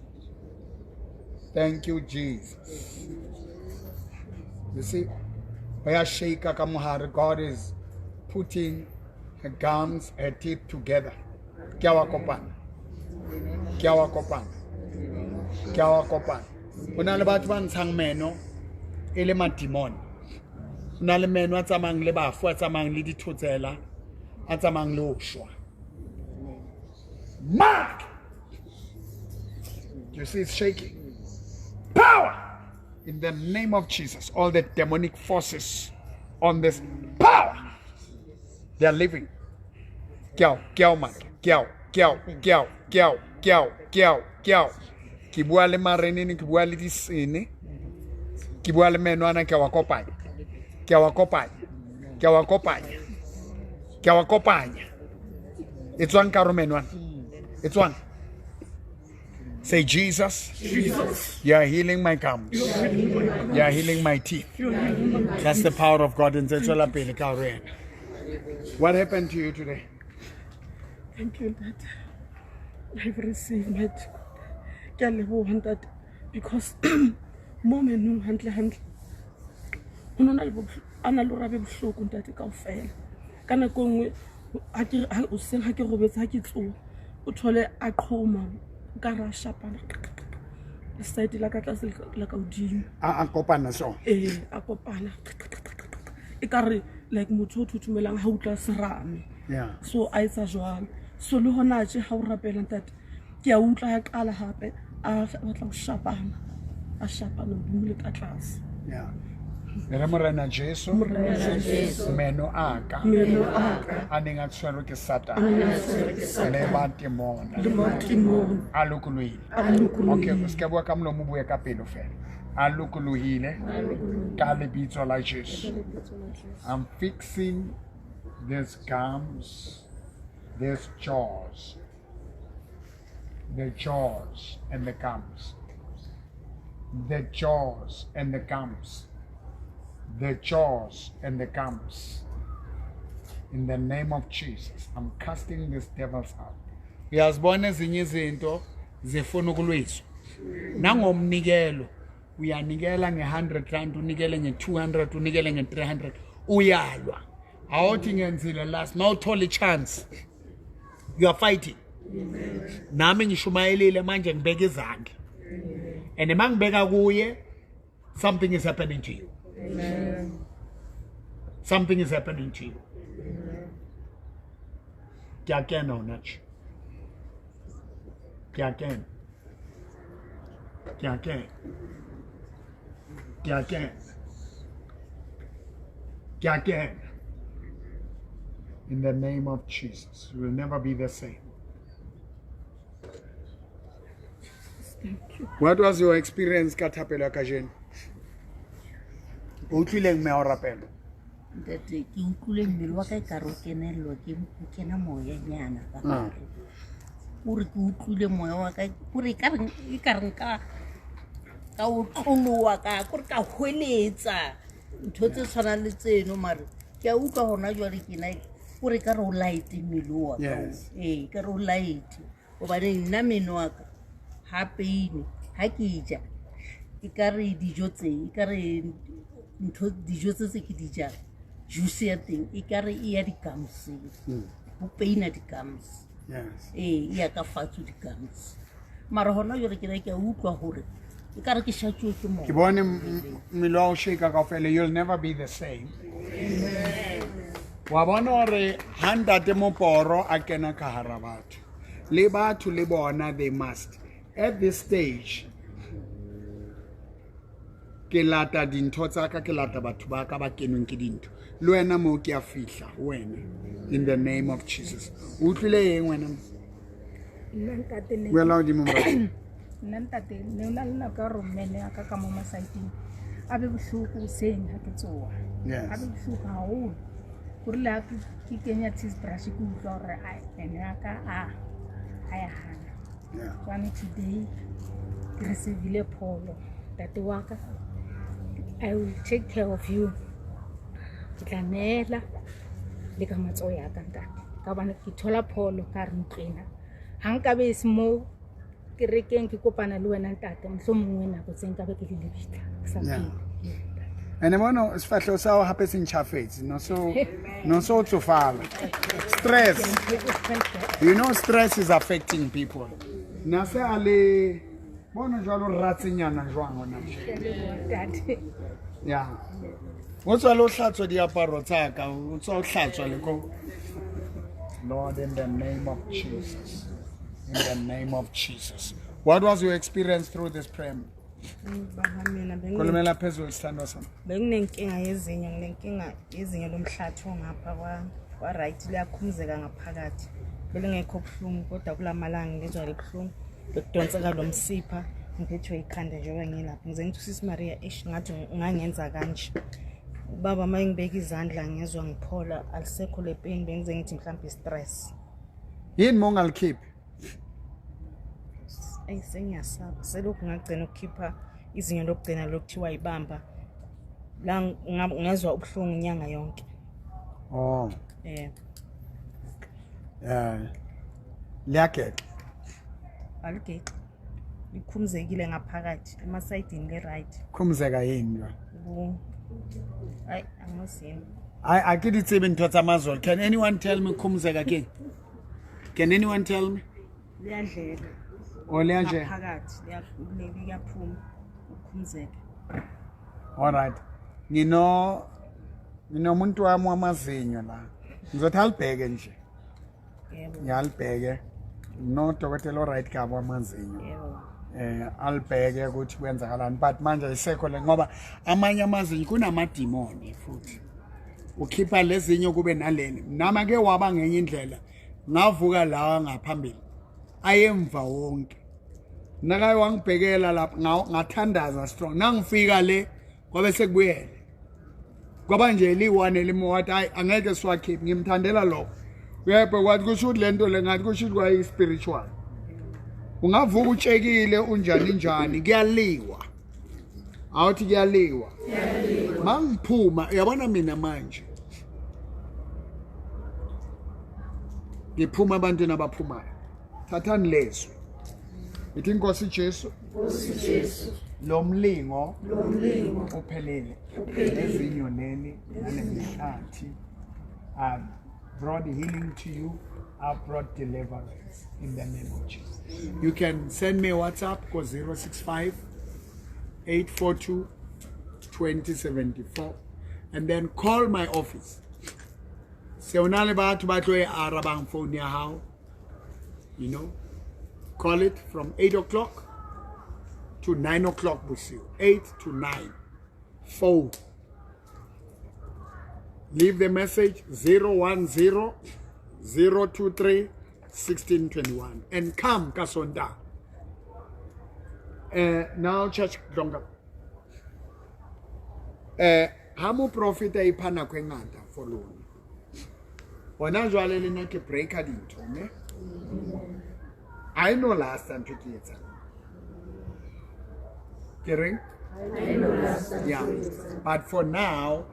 Thank you, Jesus. You see, God is putting her gums, her teeth together. Kiawakopana. Una le batho ba ntshang meno e le madimon. Una le meno a tsamayang le bafu, a tsamayang le dithotsela, a tsamayang le ho shwa. Mark! You see it's shaking. Power! In the name of Jesus, all the demonic forces on this power, they are living. Kiao, man. Kiao. Ki bua le marenini, ki bua le disini, ki bua le menwana, ke wa kopanya. It's one karo menwana. It's one. Say, Jesus, you are healing my gums. You are healing my teeth. That's the power of God. What happened to you today? Thank you, Dad. I've received it. That because moment handle analora be bohloko ntate kaofela ka nako nngwe a ke o seng ha ke robetsa ha ke tlo o thole a qhoma ka ra shapana side la ka tlase la ka udimo A kopana so. a kopana e ka re like motho o thuthumelang ha utla serame. Yeah. So a etsa jwalo so le hona tje ha o rapela ntate ke a utla ya qala hape a batla ho shapana a shapana bumile ka tlase. Yeah. Remorena Jesu meno aka a neng a tshwerwe ke Satane le ba temona a lokolohile. Okay, se ka bua ka molomo bue ka pelo fela. A lokolohile ka lebitso la Jesu. I'm fixing these gums, these jaws, the jaws and the gums, the jaws and the gums, the jaws and the gums. In the name of Jesus, I'm casting these devils out. Uyazibona ezinye izinto zifuna ukulwiswa. Nangomnikelo uyanikela nge100 rand, unikele nge200, unikele nge300, uyalwa. Awuthi ngenzile last mawuthola chance. You are fighting. Nami ngishumayelile manje ngibeka izandla. And mangibeka kuye, something is happening to you. Amen. Something is happening to you. Kyakena onach. Kyaken. In the name of Jesus, you will never be the same. Thank you. What was your experience katapela kajen? Utlileng me orapelo. Ntate ke utlwile mmele wa ka e ka re o kenelelwa ke kena moya nyana ka gare. Ore ke utlwile moya wa ka ore e ka re ka o tlolowa ka gore ka hweletsa ntho tse tshwanang le tseno mare ke a utlwa hona jwale ke na ore ka re o light mmele wa ka. Ka re o light o ba ne nna meno wa ka ha peine ha ke ja e ka re dijo tse e ka re ntho dijo tse ke di ja juice ya teng e ka re e ya di gums o peina di gums. Yes. E ya ka fatso di gums mara hona jore ke re ke utlwa hore e ka re ke shatjwe ke mo Ke bone mmele wa o sheka kaofela, you'll never be the same. Wa bona hore ha ntate Mboro a kena ka hara batho le batho le bona they must at this stage ke lata dintho tsa ka ke lata batho ba ka ba kenweng ke dintho le wena mo ke a fihla wena in the name of Jesus. Utlwile eng wena? Wela di mo mra. Ntate ne o na le nako ya romene aka ka mo masaiteng a be bohloko seng ha ke tsoa a be bohloko haholo gore la ke kenya toothbrush ke utlwa gore ene aka a ya hana. One today ke receive pholo Tati waka, I will take care of you. Tlamela le ka matso ya ka ntate. Ka bana ke thola pholo ka re ntlena. Hang ka be smo ke rekeng ke kopana le wena ntate. Mohlomongwe nako tseng ka be ke le lebita. Sa pele. And mono sifahlo sawo hape sinchafetsi no so tsofala. Stress. You know stress is affecting people. Nase ale bono jwalo ratsinyana jwang hona Ntate. yeah. What's a lot of diaparo tsaka? What's all hlatswa? Lord, in the name of Jesus. In the name of Jesus. What was your experience through this prayer? Baba mina Kolomela phezulu sithando sami. benginenkinga yezinyo nginenkinga yezinyo lomhlatho ngapha kwa right liyakhumuzeka ngaphakathi belingekho kuhlungu kodwa kulamalanga ngizwa libuhlungu lokudonseka lomsipha ngiphethwe ikhanda njengoba ngilapha ngize ngithi Sisi Maria ngathi ngangenza kanje baba mayengibeka izandla ngezwe ngiphola alisekho le pain bengize ngithi mhlawumbe stress Yini mongalikhiphi? ayisengiyasaba selokhu ngagcina ukukhipha izinyo lokugcina lokuthiwa ibamba la ngezwe ubuhlungu inyanga yonke Oh. Liyageka. aligeki likhumuzekile ngaphakathi emasayidini le right Khumuzeka yini yona? Ay, angazini. I get it even to Amazon. Can anyone tell me khumuzeka again? Can anyone tell me? Liyadlela. Or liyadlela? Ngaphakathi liyaphuma ukukhumuzeka. All right. Umuntu wami wamazinyo la. Ngizothi alibheke nje. Yebo. Ngiyalibheke. No dokotela right ka wamazinyo. Yebo. Alibheke ukuthi kwenzakalani but manje isekho le ngoba amanye amazinyo kunamadimoni futhi. Ukhipha lezinyo kube naleli. Nama ke waba ngenye indlela. Ngavuka la ngaphambili. Ayemva wonke. Nakaye wangibhekela lapha ngathandaza strong. Nangifika le kwabe sekubuyele. Kwaba nje liwane limowathi hayi angeke siwakhiphe ngimthandela lo. Uyabheka kwathi kusho lento le ngathi kusho kwayi spiritual. Ungavuka utshekile unjani kuyaliwa. Awuthi kuyaliwa. Mangiphuma uyabona mina manje. Ngiphuma abantu abaphumayo. Thathani leso. Ithi Nkosi Jesu. Lomlingo uphelele. Ezinyo leli nalemihlathi. I've brought healing to you. I've brought deliverance in the name of Jesus. You can send me a WhatsApp call 065 842 2074 and then call my office. Seonale batho ba tlo e arabang phone ya hao. You know, call it from 8 o'clock to 9 o'clock busiu. 8 to 9. Phone. Leave the message 010 023 1621 and come Kasonda. Now church donga. Hamu profit a ipana kwenganta for loan. Wana jwale lina ke breaker dinto ne. I know last time to kids. Kering? I know last time. Yeah. But for now,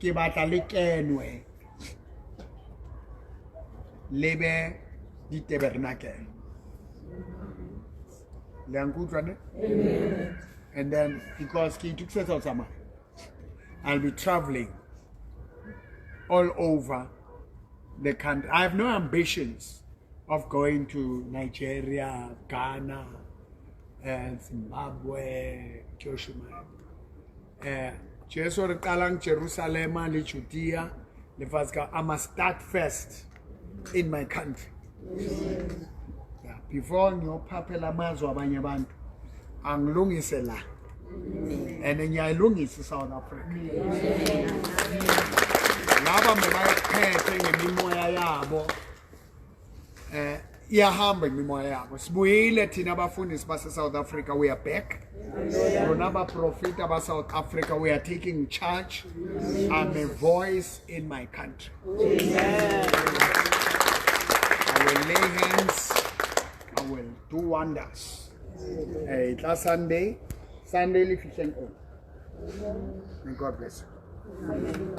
ke batla le kenwe. Lebe di tabernacle. Amen. And then because King took set out summer, I'll be traveling all over the country. I have no ambitions of going to Nigeria, Ghana, Zimbabwe, Joshua. Jerusalem, Judea, I must start first in my country. Yeah. Before you papela mazwa abanye abantu angilungise la. And ngiyayilungisa South Africa. Laba mebayiphethe ngemimoya yabo. Iyahamba imimoya yabo. Sibuyile thina abafundisi base South Africa, we are back. Ronaba prophet about South Africa, we are taking charge. I'm a voice in my country. I will lay hands, I will do wonders. Last Sunday, Sunday le fihleng on. May God bless you.